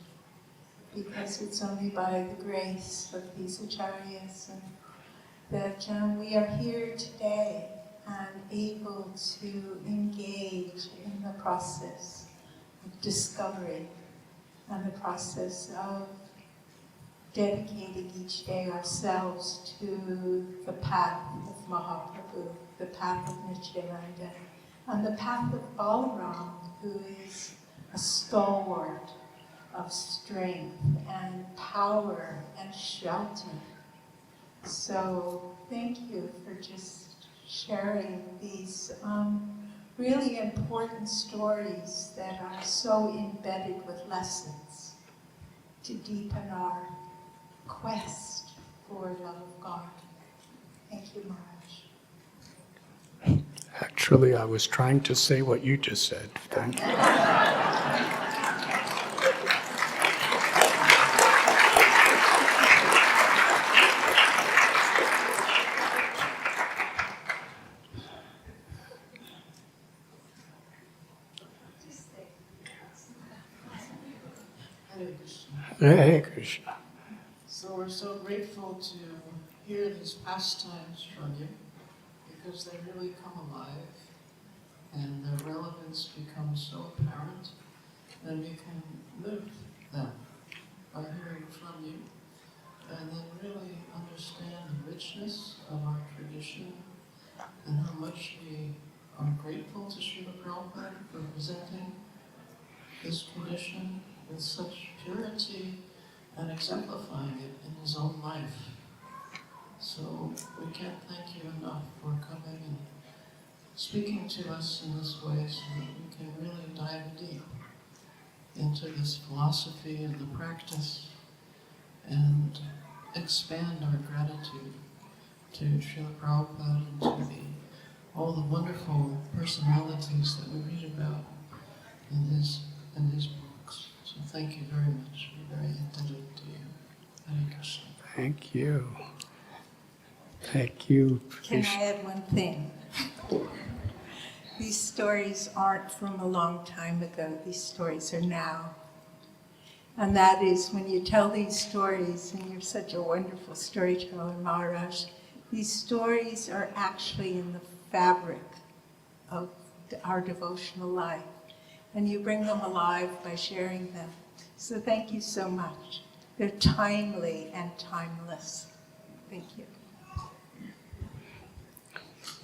Speaker 2: Because it's only by the grace of these acharyas that we are here today and able to engage in the process of discovery and the process of dedicating each day ourselves to the path of Mahaprabhu, the path of Nityananda, and the path of Balaram, who is a stalwart of strength and power and shelter. So thank you for just sharing these really important stories that are so embedded with lessons to deepen our quest for love of God. Thank you, Maharaj.
Speaker 1: Actually, I was trying to say what you just said. Thank you. Hare Krishna.
Speaker 3: So we're so grateful to hear these pastimes from you, because they really come alive and their relevance becomes so apparent, and we can live them by hearing from you, and then really understand the richness of our tradition and how much we are grateful to Srila Prabhupada for presenting this tradition with such purity and exemplifying it in his own life. So we can't thank you enough for coming and speaking to us in this way so that we can really dive deep into this philosophy and the practice and expand our gratitude to Srila Prabhupada and to all the wonderful personalities that we read about in his books. So thank you very much. We're very indebted to you. Hare Krishna.
Speaker 1: Thank you. Thank you.
Speaker 2: Can I add one thing? These stories aren't from a long time ago. These stories are now. And that is when you tell these stories, and you're such a wonderful storyteller, Maharaj, these stories are actually in the fabric of our devotional life. And you bring them alive by sharing them. So thank you so much. They're timely and timeless. Thank you.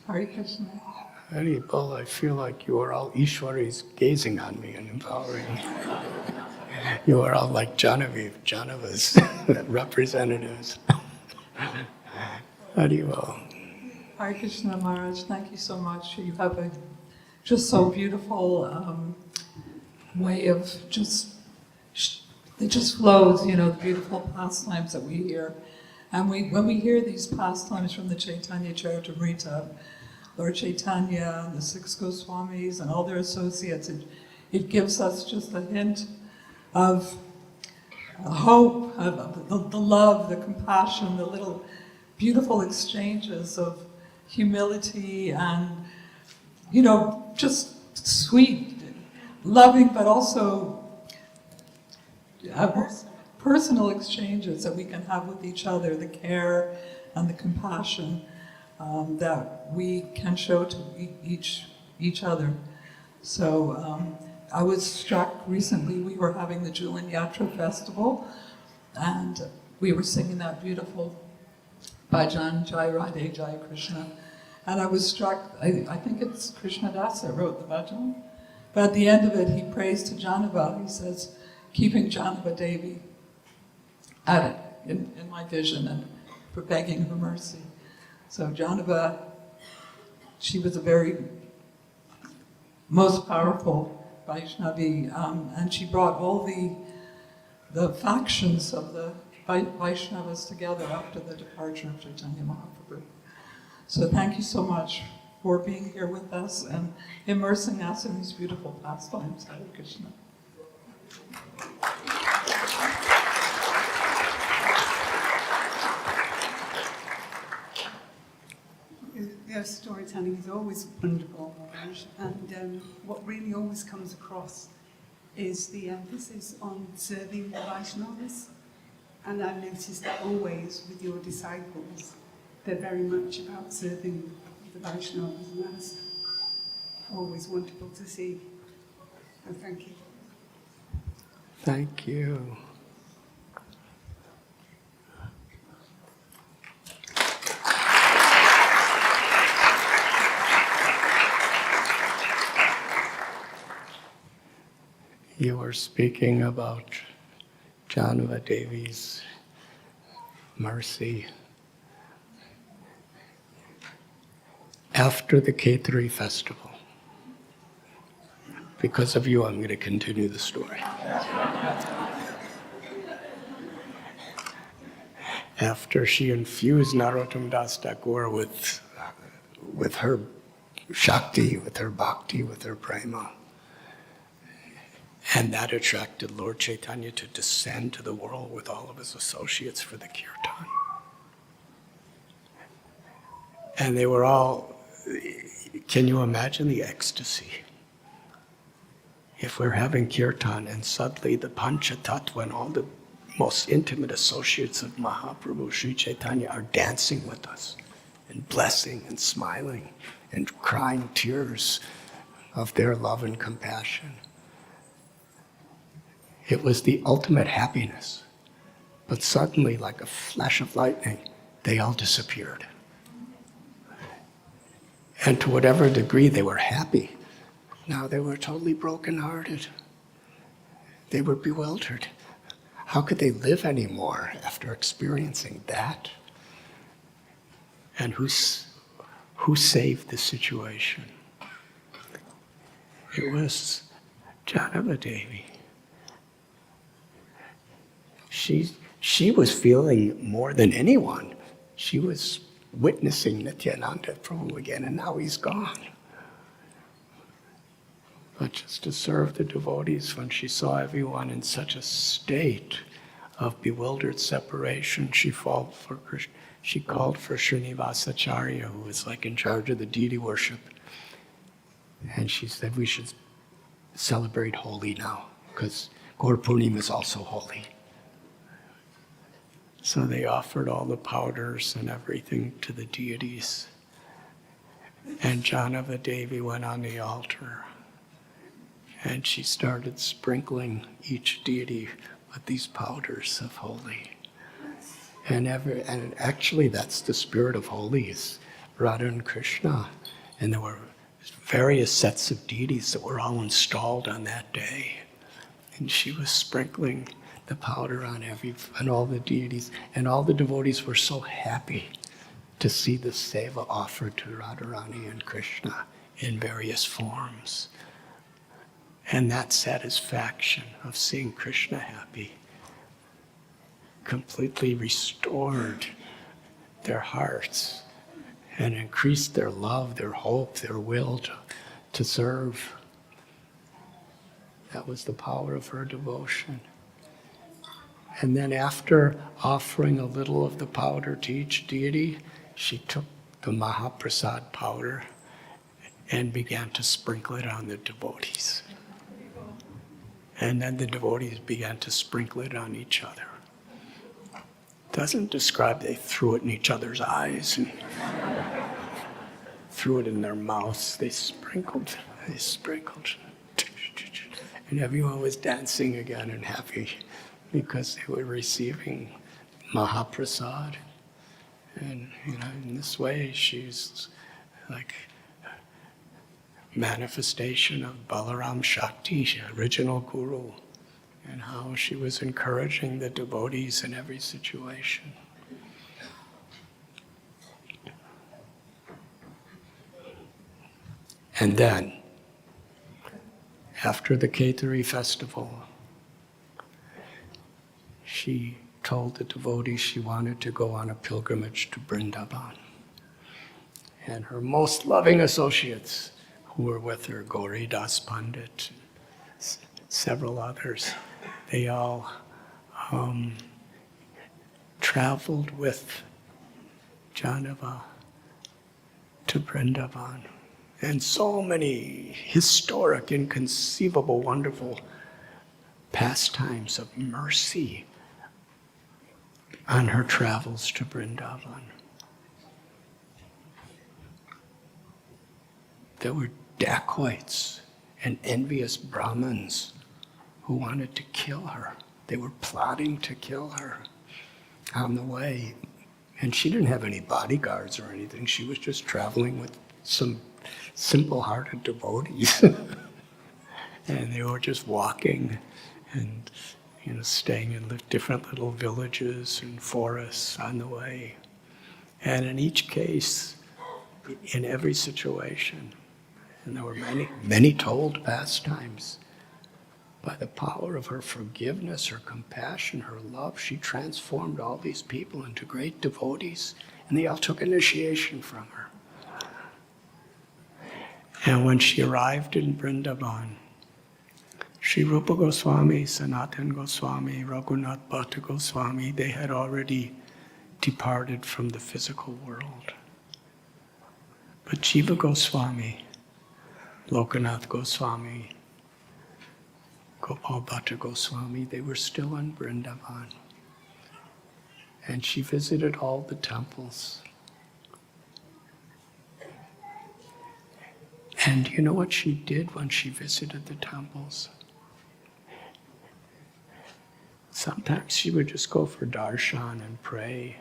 Speaker 2: Hare Krishna.
Speaker 1: Haribol, I feel like you are all Ishwaris gazing on me and empowering me. You are all like Janava's representatives. Haribol.
Speaker 4: Hare Krishna Maharaj, thank you so much. You have a just so beautiful way of it just flows, you know, the beautiful pastimes that we hear. And when we hear these pastimes from the Chaitanya Charitamrita, Lord Chaitanya and the six Goswamis and all their associates, it gives us just a hint of hope, of the love, the compassion, the little beautiful exchanges of humility and, you know, just sweet, loving, but also personal exchanges that we can have with each other, the care and the compassion that we can show to each other. So I was struck recently, we were having the Julian Yatra Festival, and we were singing that beautiful bhajan, Jai Radhe, Jai Krishna. And I was struck, I think it's Krishna Das that wrote the bhajan, but at the end of it he prays to Janava. He says, keeping Janava Devi at it in my vision and for begging her mercy. So Janava, she was a very most powerful Vaishnavi, and she brought all the factions of the Vaishnavas together after the departure of Chaitanya Mahaprabhu. So thank you so much for being here with us and immersing us in these beautiful pastimes. Hare Krishna.
Speaker 5: Your storytelling is always wonderful, Maharaj, and what really always comes across is the emphasis on serving the Vaishnavas. And I've noticed that always with your disciples, they're very much about serving the Vaishnavas, and that's always wonderful to see. So thank you.
Speaker 1: Thank you. You were speaking about Janava Devi's mercy. After the K3 festival, because of you, I'm going to continue the story. After she infused Narottam Das Thakur with her Shakti, with her Bhakti, with her Prema, and that attracted Lord Chaitanya to descend to the world with all of his associates for the kirtan. And they were all, can you imagine the ecstasy? If we're having kirtan and suddenly the Panchatattva and all the most intimate associates of Mahaprabhu, Sri Chaitanya, are dancing with us and blessing and smiling and crying tears of their love and compassion. It was the ultimate happiness. But suddenly, like a flash of lightning, they all disappeared. And to whatever degree they were happy, now they were totally brokenhearted. They were bewildered. How could they live anymore after experiencing that? And who saved the situation? It was Janava Devi. She was feeling more than anyone. She was witnessing Nityananda Prabhu again, and now he's gone. But just to serve the devotees, when she saw everyone in such a state of bewildered separation, she called for Srinivasacharya, who was like in charge of the deity worship. And she said, we should celebrate Holi now, because Gaur Purnima is also holy. So they offered all the powders and everything to the deities. And Janava Devi went on the altar, and she started sprinkling each deity with these powders of holy. And actually that's the spirit of holy, is Radha and Krishna. And there were various sets of deities that were all installed on that day. And she was sprinkling the powder on all the deities. And all the devotees were so happy to see the seva offered to Radharani and Krishna in various forms. And that satisfaction of seeing Krishna happy completely restored their hearts and increased their love, their hope, their will to serve. That was the power of her devotion. And then after offering a little of the powder to each deity, she took the Mahaprasad powder and began to sprinkle it on the devotees. And then the devotees began to sprinkle it on each other. Doesn't describe they threw it in each other's eyes and threw it in their mouths. They sprinkled. And everyone was dancing again and happy because they were receiving Mahaprasad. And in this way, she's like manifestation of Balaram Shakti, original guru, and how she was encouraging the devotees in every situation. And then, after the Kaitari festival, she told the devotees she wanted to go on a pilgrimage to Vrindavan. And her most loving associates who were with her, Gauri Das Pandit, several others, they all traveled with Janava to Vrindavan. And so many historic, inconceivable, wonderful pastimes of mercy on her travels to Vrindavan. There were dacoits and envious Brahmins who wanted to kill her. They were plotting to kill her on the way. And she didn't have any bodyguards or anything. She was just traveling with some simple-hearted devotees. And they were just walking and staying in different little villages and forests on the way. And in each case, in every situation, and there were many told pastimes, by the power of her forgiveness, her compassion, her love, she transformed all these people into great devotees, and they all took initiation from her. And when she arrived in Vrindavan, Sri Rupa Goswami, Sanatan Goswami, Raghunath Bhatta Goswami, they had already departed from the physical world. But Jiva Goswami, Lokanath Goswami, Gopal Bhatta Goswami, they were still in Vrindavan. And she visited all the temples. And you know what she did when she visited the temples? Sometimes she would just go for darshan and pray.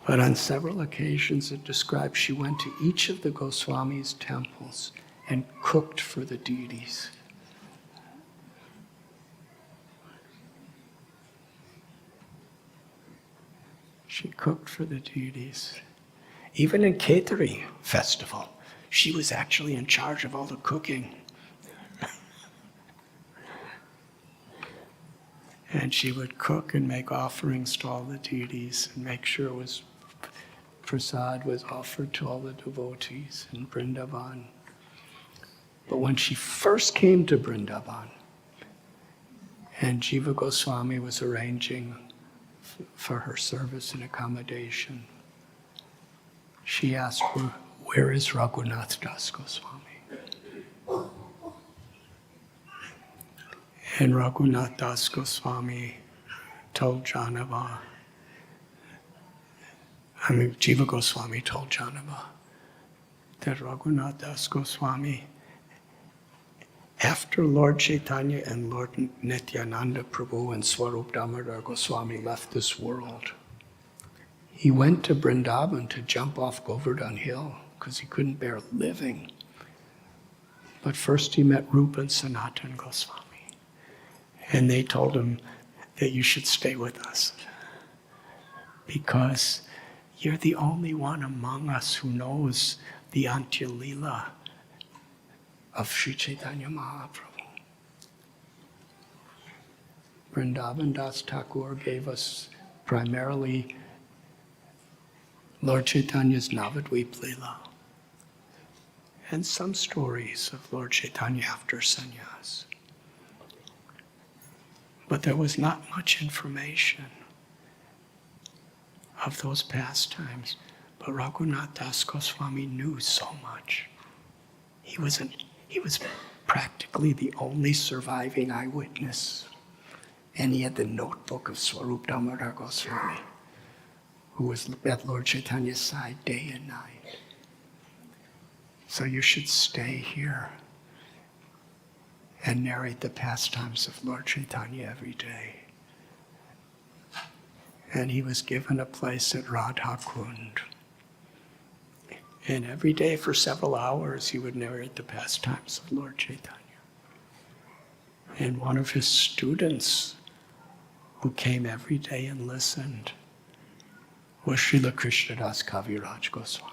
Speaker 1: But on several occasions it describes she went to each of the Goswamis' temples and cooked for the deities. She cooked for the deities. Even in Kaitari festival, she was actually in charge of all the cooking. And she would cook and make offerings to all the deities and make sure prasad was offered to all the devotees in Vrindavan. But when she first came to Vrindavan, and Jiva Goswami was arranging for her service and accommodation, she asked, where is Radhanath Das Goswami? And Radhanath Das Goswami told Jiva Goswami told Janava that Radhanath Das Goswami, after Lord Chaitanya and Lord Nityananda Prabhu and Swarup Damodar Goswami left this world, he went to Vrindavan to jump off Govardhan Hill because he couldn't bear living. But first he met Rupa and Sanatan Goswami. And they told him that you should stay with us because you're the only one among us who knows the Antya Leela of Sri Chaitanya Mahaprabhu. Vrindavan Das Thakur gave us primarily Lord Chaitanya's Navadvip Leela and some stories of Lord Chaitanya after sannyas. But there was not much information of those pastimes. But Radhanath Das Goswami knew so much. He was practically the only surviving eyewitness. And he had the notebook of Swarup Damodar Goswami, who was at Lord Chaitanya's side day and night. So you should stay here and narrate the pastimes of Lord Chaitanya every day. And he was given a place at Radha Kund. And every day for several hours he would narrate the pastimes of Lord Chaitanya. And one of his students who came every day and listened was Srila Krishnadas Kaviraj Goswami.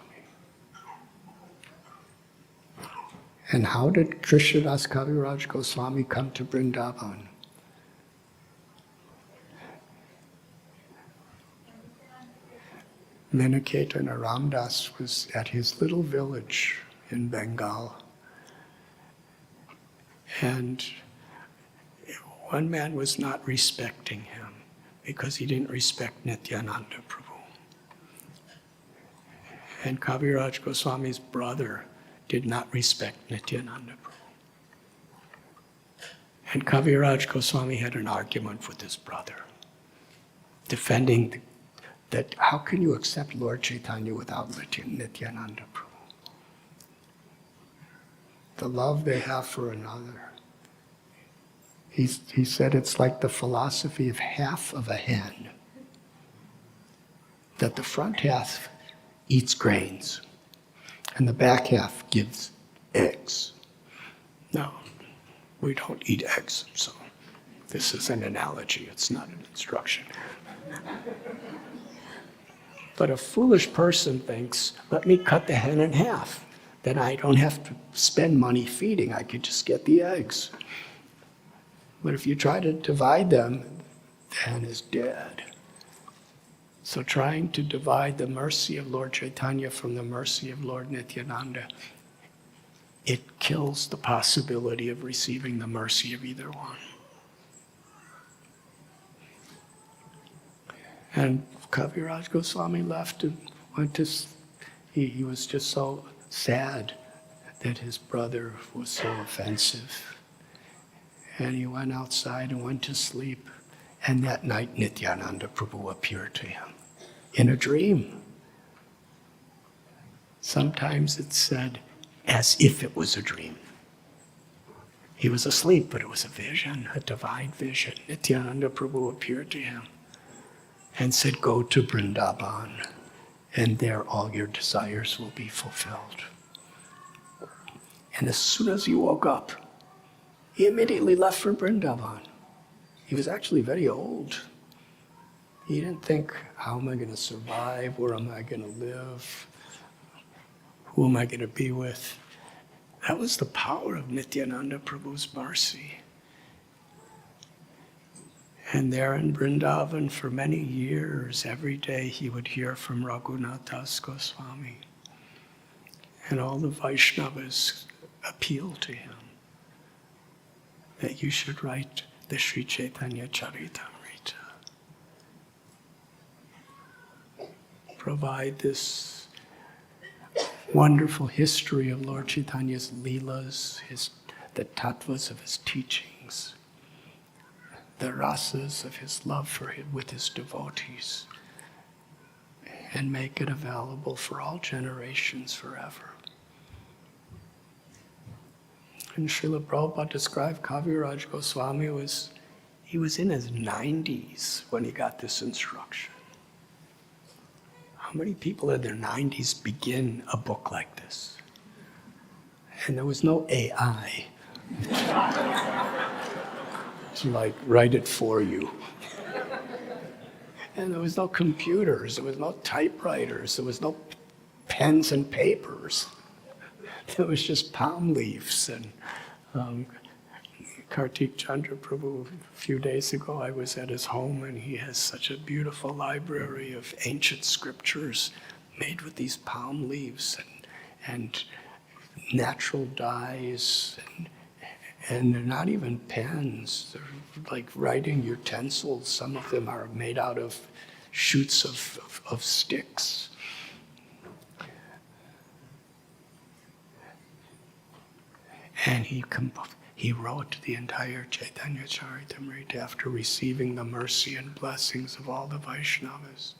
Speaker 1: And how did Krishnadas Kaviraj Goswami come to Vrindavan? Miniketan Ramdas was at his little village in Bengal. And one man was not respecting him because he didn't respect Nityananda Prabhu. And Kaviraj Goswami's brother did not respect Nityananda Prabhu. And Kaviraj Goswami had an argument with his brother, defending that how can you accept Lord Chaitanya without Nityananda Prabhu? The love they have for another. He said it's like the philosophy of half of a hen, that the front half eats grains and the back half gives eggs. No, we don't eat eggs, so this is an analogy, it's not an instruction. But a foolish person thinks, let me cut the hen in half. Then I don't have to spend money feeding, I could just get the eggs. But if you try to divide them, the hen is dead. So trying to divide the mercy of Lord Chaitanya from the mercy of Lord Nityananda, it kills the possibility of receiving the mercy of either one. And Kaviraj Goswami left and went to, he was just so sad that his brother was so offensive. And he went outside and went to sleep. And that night Nityananda Prabhu appeared to him in a dream. Sometimes it's said as if it was a dream. He was asleep, but it was a vision, a divine vision. Nityananda Prabhu appeared to him and said, go to Vrindavan, and there all your desires will be fulfilled. And as soon as he woke up, he immediately left for Vrindavan. He was actually very old. He didn't think, how am I going to survive? Where am I going to live? Who am I going to be with? That was the power of Nityananda Prabhu's mercy. And there in Vrindavan for many years, every day he would hear from Radhanath Swami. And all the Vaishnavas appealed to him that you should write the Sri Chaitanya Charitamrita. Provide this wonderful history of Lord Chaitanya's leelas, the tattvas of his teachings, the rasas of his love for him with his devotees, and make it available for all generations forever. And Srila Prabhupada described Kaviraj Goswami he was in his 90s when he got this instruction. How many people in their 90s begin a book like this? And there was no AI. It's like, write it for you. And there was no computers, there was no typewriters, there was no pens and papers. There was just palm leaves. And Kartik Chandra Prabhu, a few days ago, I was at his home, and he has such a beautiful library of ancient scriptures made with these palm leaves and natural dyes, and they're not even pens. They're like writing utensils. Some of them are made out of shoots of sticks. And he wrote the entire Chaitanya Charitamrita after receiving the mercy and blessings of all the Vaishnavas.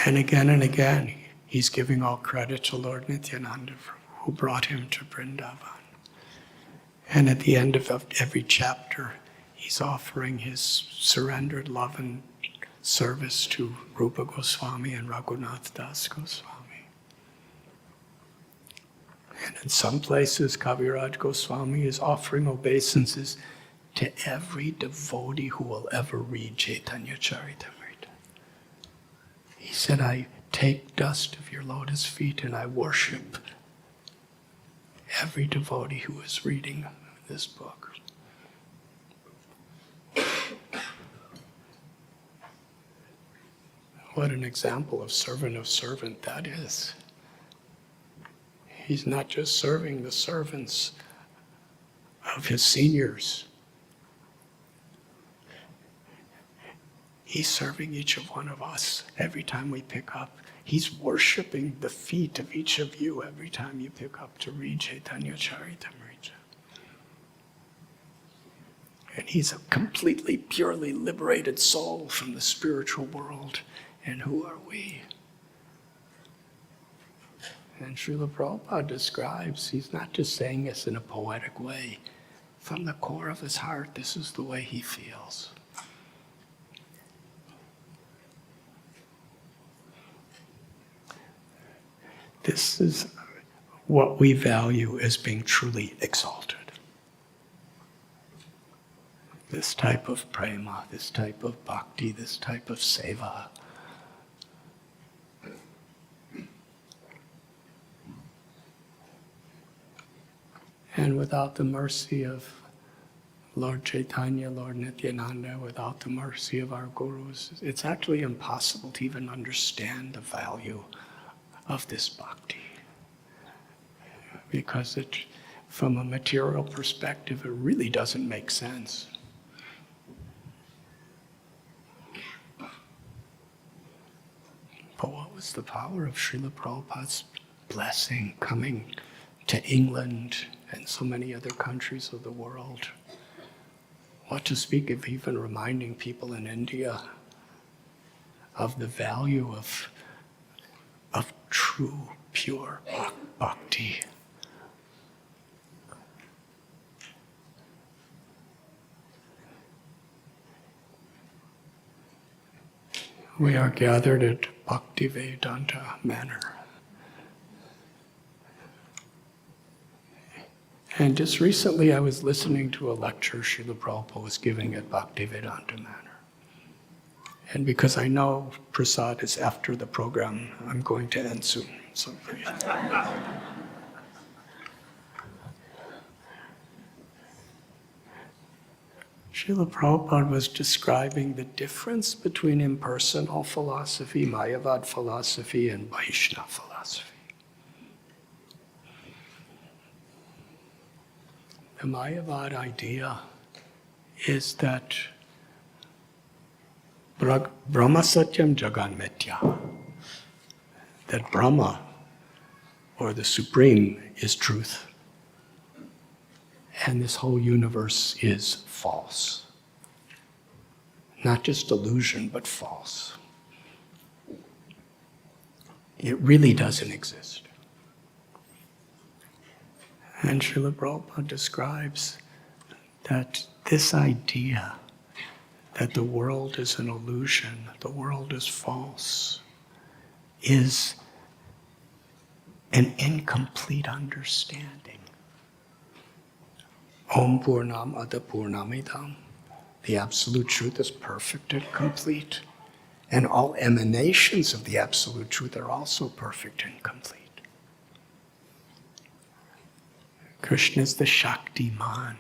Speaker 1: And again, he's giving all credit to Lord Nityananda, who brought him to Vrindavan. And at the end of every chapter, he's offering his surrendered love and service to Rupa Goswami and Raghunath Das Goswami. And in some places, Kaviraj Goswami is offering obeisances to every devotee who will ever read Chaitanya Charitamrita. He said, I take dust of your lotus feet and I worship every devotee who is reading this book. What an example of servant that is. He's not just serving the servants of his seniors. He's serving each of one of us every time we pick up. He's worshiping the feet of each of you every time you pick up to read Chaitanya Charitamrita. And he's a completely, purely liberated soul from the spiritual world. And who are we? And Srila Prabhupada describes, he's not just saying this in a poetic way. From the core of his heart, this is the way he feels. This is what we value as being truly exalted. This type of prema, this type of bhakti, this type of seva. And without the mercy of Lord Chaitanya, Lord Nityananda, without the mercy of our gurus, it's actually impossible to even understand the value of this bhakti. Because from a material perspective, it really doesn't make sense. But what was the power of Srila Prabhupada's blessing coming to England and so many other countries of the world? What to speak of even reminding people in India of the value of true, pure bhakti. We are gathered at Bhakti Vedanta Manor. And just recently I was listening to a lecture Srila Prabhupada was giving at Bhakti Vedanta Manor. And because I know prasad is after the program, I'm going to end soon. So Srila Prabhupada was describing the difference between impersonal philosophy, Mayavad philosophy, and Vaishnava philosophy. The Mayavad idea is that Brahma Satyam Jagan Mitya, that Brahma, or the Supreme, is truth. And this whole universe is false. Not just illusion, but false. It really doesn't exist. And Srila Prabhupada describes that this idea that the world is an illusion, the world is false, is an incomplete understanding. Om Purnam Ada Purnamidam. The absolute truth is perfect and complete. And all emanations of the absolute truth are also perfect and complete. Krishna is the Shaktiman.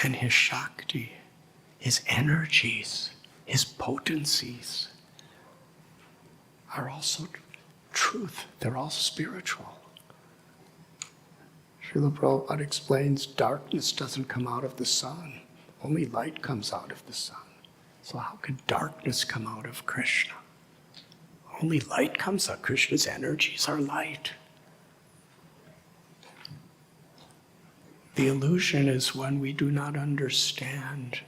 Speaker 1: And his Shakti, his energies, his potencies are also truth. They're all spiritual. Srila Prabhupada explains darkness doesn't come out of the sun. Only light comes out of the sun. So how could darkness come out of Krishna? Only light comes out. Krishna's energies are light. The illusion is when we do not understand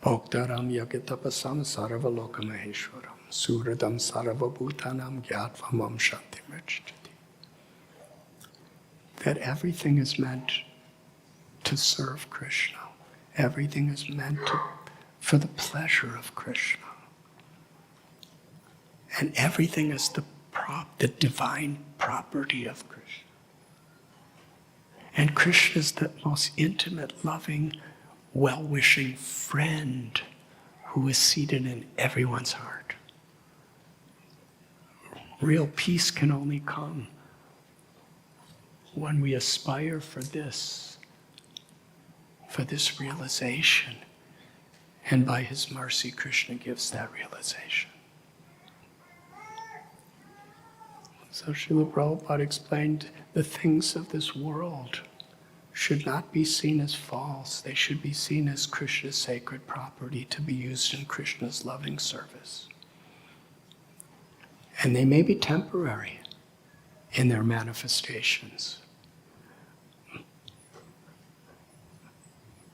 Speaker 1: Bhoktaram Yagitapasam Sarvalokamaheshwaram Suradam Sarvabhutanam Gyatvam Shantimrachati. That everything is meant to serve Krishna. Everything is meant for the pleasure of Krishna. And everything is the divine property of Krishna. And Krishna is the most intimate, loving, well-wishing friend who is seated in everyone's heart. Real peace can only come when we aspire for this realization. And by his mercy, Krishna gives that realization. So Srila Prabhupada explained the things of this world should not be seen as false. They should be seen as Krishna's sacred property to be used in Krishna's loving service. And they may be temporary in their manifestations.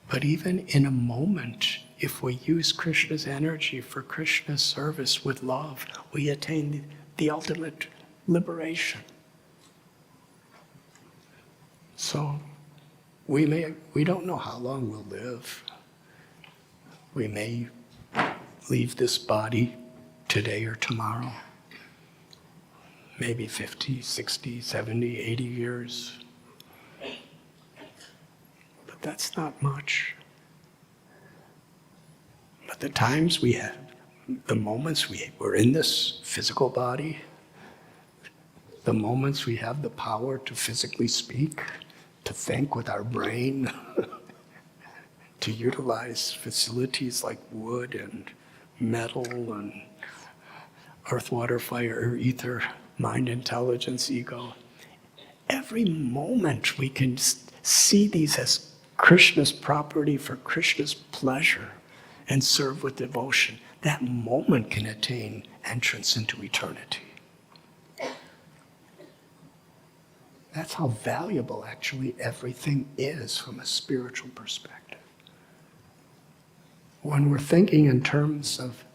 Speaker 1: But even in a moment, if we use Krishna's energy for Krishna's service with love, we attain the ultimate liberation. So we don't know how long we'll live. We may leave this body today or tomorrow. Maybe 50, 60, 70, 80 years. But that's not much. But the times we have, the moments we're in this physical body, the moments we have the power to physically speak, to think with our brain, to utilize facilities like wood and metal and earth, water, fire, ether, mind, intelligence, ego. Every moment we can see these as Krishna's property for Krishna's pleasure and serve with devotion. That moment can attain entrance into eternity. That's how valuable actually everything is from a spiritual perspective. When we're thinking in terms of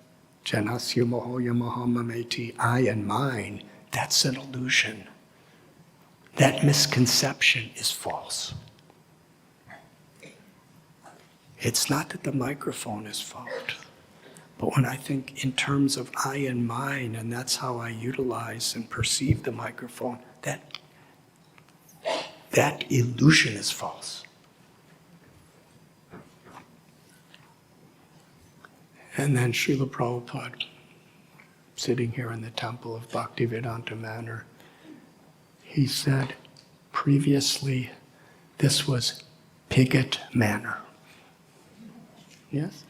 Speaker 1: Janasya Mohoya Mahamameti, I and mine, that's an illusion. That misconception is false. It's not that the microphone is fault, but when I think in terms of I and mine, and that's how I utilize and perceive the microphone, that illusion is false. And then Srila Prabhupada, sitting here in the temple of Bhaktivedanta Manor, he said, previously, this was Pigot Manor. Yes?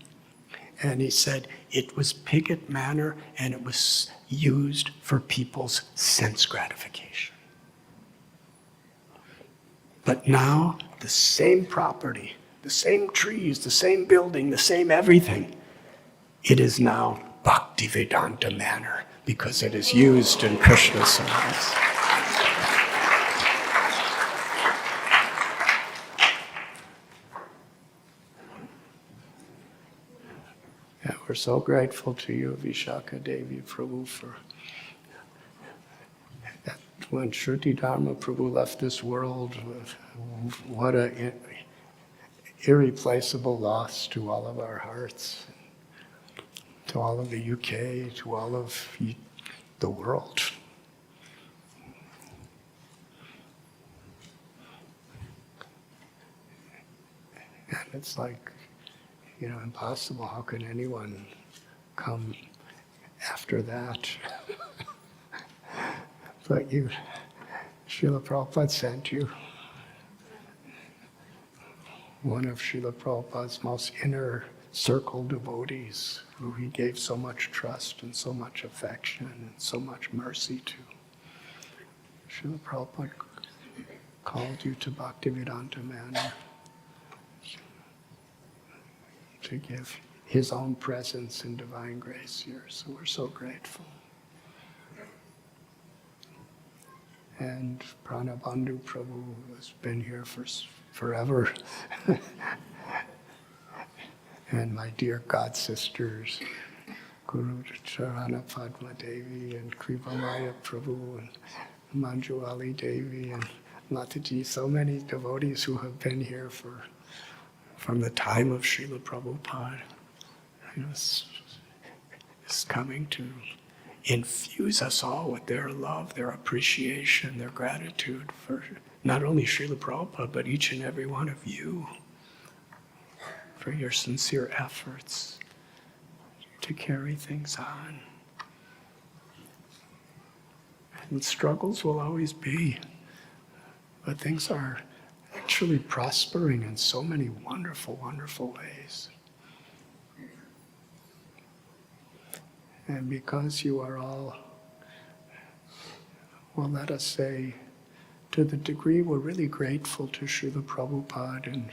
Speaker 1: And he said, it was Pigot Manor and it was used for people's sense gratification. But now, the same property, the same trees, the same building, the same everything, it is now Bhaktivedanta Manor because it is used in Krishna service. Yeah, we're so grateful to you, Vishaka Devi Prabhu, for that. When Shruti Dharma Prabhu left this world, what an irreplaceable loss to all of our hearts, to all of the UK, to all of the world. And it's like, impossible. How can anyone come after that? But Srila Prabhupada sent you. One of Srila Prabhupada's most inner circle devotees, who he gave so much trust and so much affection and so much mercy to. Srila Prabhupada called you to Bhaktivedanta Manor to give his own presence and divine grace here. So we're so grateful. And Pranabandhu Prabhu has been here for forever. And my dear god sisters, Guru Charana Padma Devi and Kripamaya Prabhu and Manjuali Devi and Mataji, so many devotees who have been here from the time of Srila Prabhupada, is coming to infuse us all with their love, their appreciation, their gratitude for not only Srila Prabhupada, but each and every one of you, for your sincere efforts to carry things on. And struggles will always be, but things are actually prospering in so many wonderful, wonderful ways. And because you are all, well, let us say, to the degree we're really grateful to Srila Prabhupada and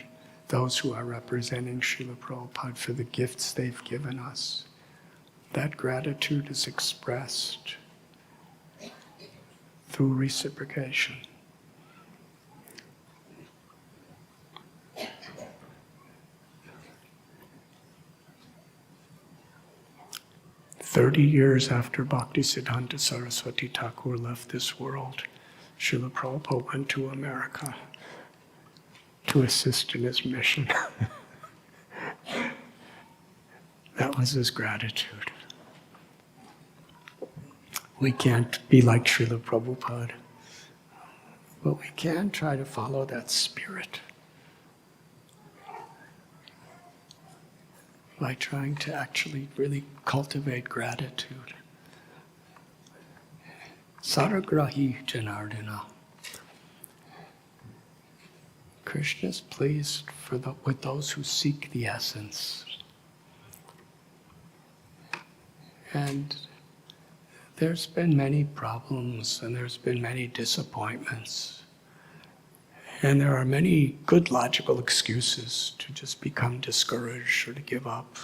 Speaker 1: those who are representing Srila Prabhupada for the gifts they've given us, that gratitude is expressed through reciprocation. "30 years after Bhaktisiddhanta Saraswati Thakur left this world, Srila Prabhupada went to America to assist in his mission." That was his gratitude. We can't be like Srila Prabhupada, but we can try to follow that spirit by trying to actually really cultivate gratitude. Saragrahi Janardana. Krishna is pleased with those who seek the essence. And there's been many problems and there's been many disappointments. And there are many good logical excuses to just become discouraged or to give up.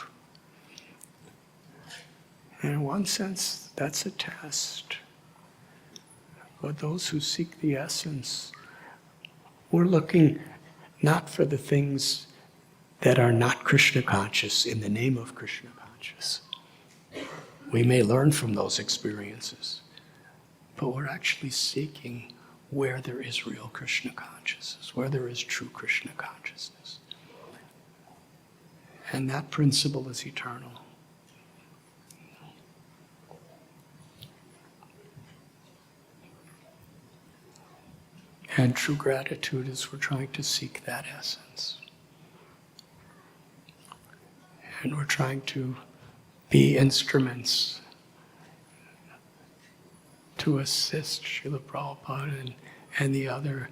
Speaker 1: And in one sense, that's a test. But those who seek the essence, we're looking not for the things that are not Krishna conscious in the name of Krishna conscious. We may learn from those experiences, but we're actually seeking where there is real Krishna consciousness, where there is true Krishna consciousness. And that principle is eternal. And true gratitude is we're trying to seek that essence. And we're trying to be instruments to assist Srila Prabhupada and the other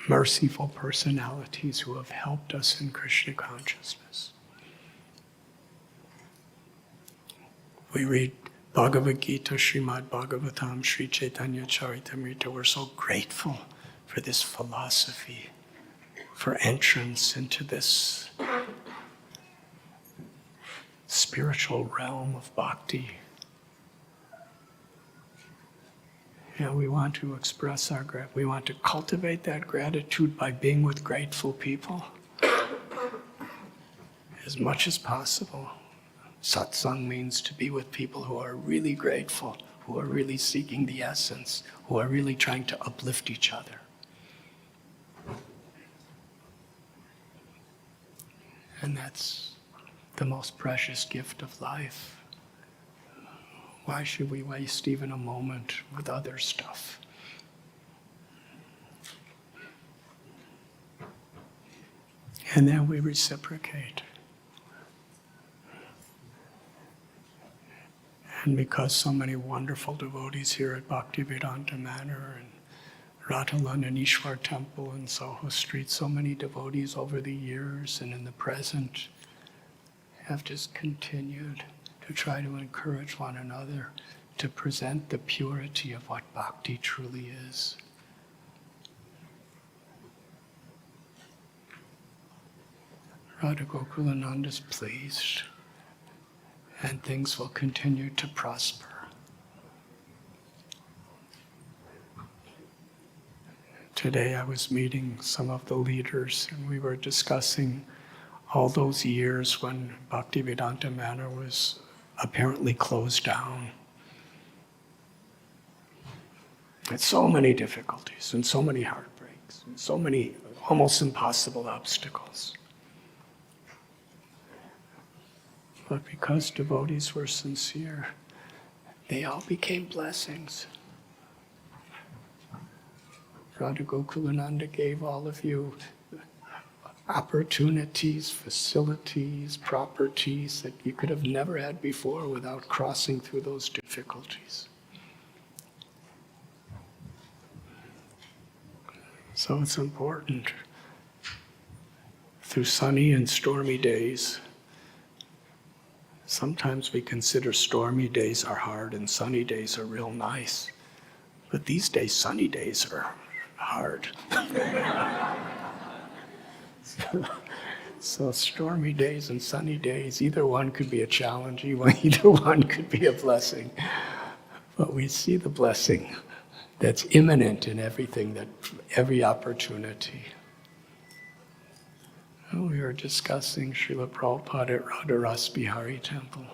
Speaker 1: merciful personalities who have helped us in Krishna consciousness. We read Bhagavad Gita, Srimad Bhagavatam, Sri Chaitanya Charitamrita. We're so grateful for this philosophy, for entrance into this spiritual realm of bhakti. We want to express our gratitude. We want to cultivate that gratitude by being with grateful people as much as possible. Satsang means to be with people who are really grateful, who are really seeking the essence, who are really trying to uplift each other. And that's the most precious gift of life. Why should we waste even a moment with other stuff? And then we reciprocate. And because so many wonderful devotees here at Bhaktivedanta Manor and Radharan and Ishwar Temple and Soho Street, so many devotees over the years and in the present have just continued to try to encourage one another to present the purity of what bhakti truly is. Radha Gokulananda is pleased, and things will continue to prosper. Today I was meeting some of the leaders, and we were discussing all those years when Bhaktivedanta Manor was apparently closed down. And so many difficulties, and so many heartbreaks, and so many almost impossible obstacles. But because devotees were sincere, they all became blessings. Radha Gokulananda gave all of you opportunities, facilities, properties that you could have never had before without crossing through those difficulties. So it's important. Through sunny and stormy days, sometimes we consider stormy days are hard and sunny days are real nice. But these days, sunny days are hard. So stormy days and sunny days, either one could be a challenge, either one could be a blessing. But we see the blessing that's imminent in everything, every opportunity. We were discussing Srila Prabhupada at Radhanath Swami Temple.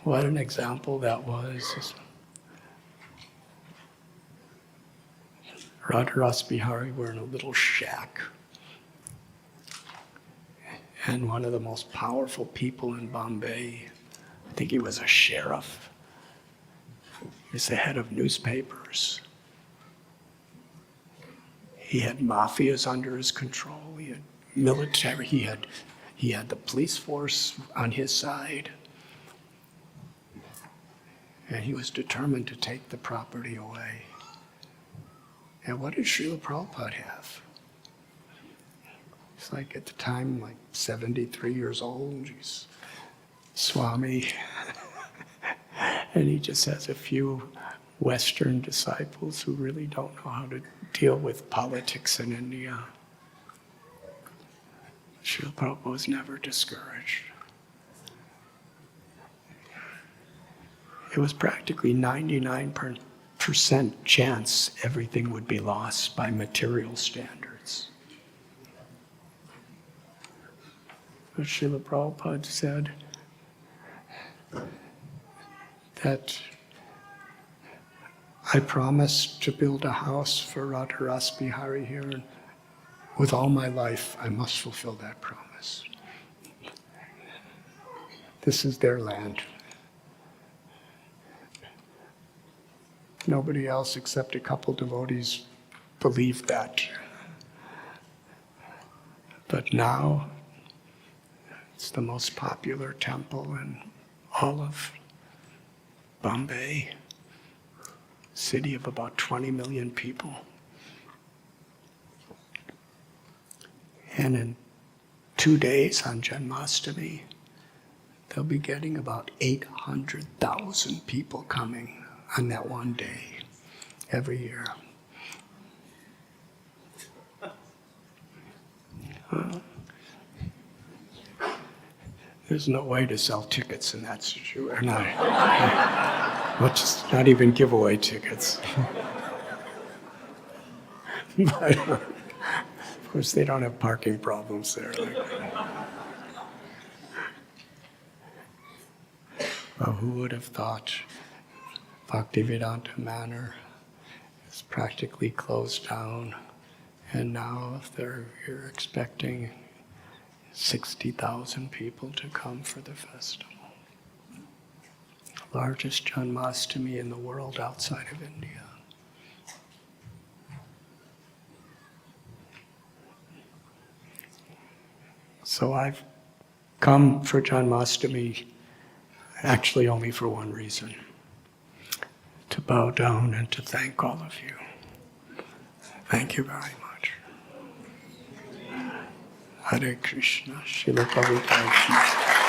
Speaker 1: What an example that was. Radhanath Swami were in a little shack. And one of the most powerful people in Bombay, I think he was a sheriff, he was the head of newspapers. He had mafias under his control, he had military, he had the police force on his side. And he was determined to take the property away. And what did Srila Prabhupada have? He's like at the time, like 73 years old. He's Swami. And he just has a few Western disciples who really don't know how to deal with politics in India. Srila Prabhupada was never discouraged. It was practically 99% chance everything would be lost by material standards. But Srila Prabhupada said that I promised to build a house for Radhanath Swami here, and with all my life I must fulfill that promise. This is their land. Nobody else except a couple devotees believed that. But now, It's the most popular temple in all of Bombay, city of about 20 million people. And in 2 days on Janmashtami, they'll be getting about 800,000 people coming on that one day every year. There's no way to sell tickets in that situation. We'll just not even give away tickets. But, of course, they don't have parking problems there. Well, who would have thought Bhaktivedanta Manor is practically closed down, and now you're expecting 60,000 people to come for the festival. Largest Janmashtami in the world outside of India. So I've come for Janmashtami actually only for one reason: to bow down and to thank all of you. Thank you very much. Hare Krishna, Srila Prabhupada.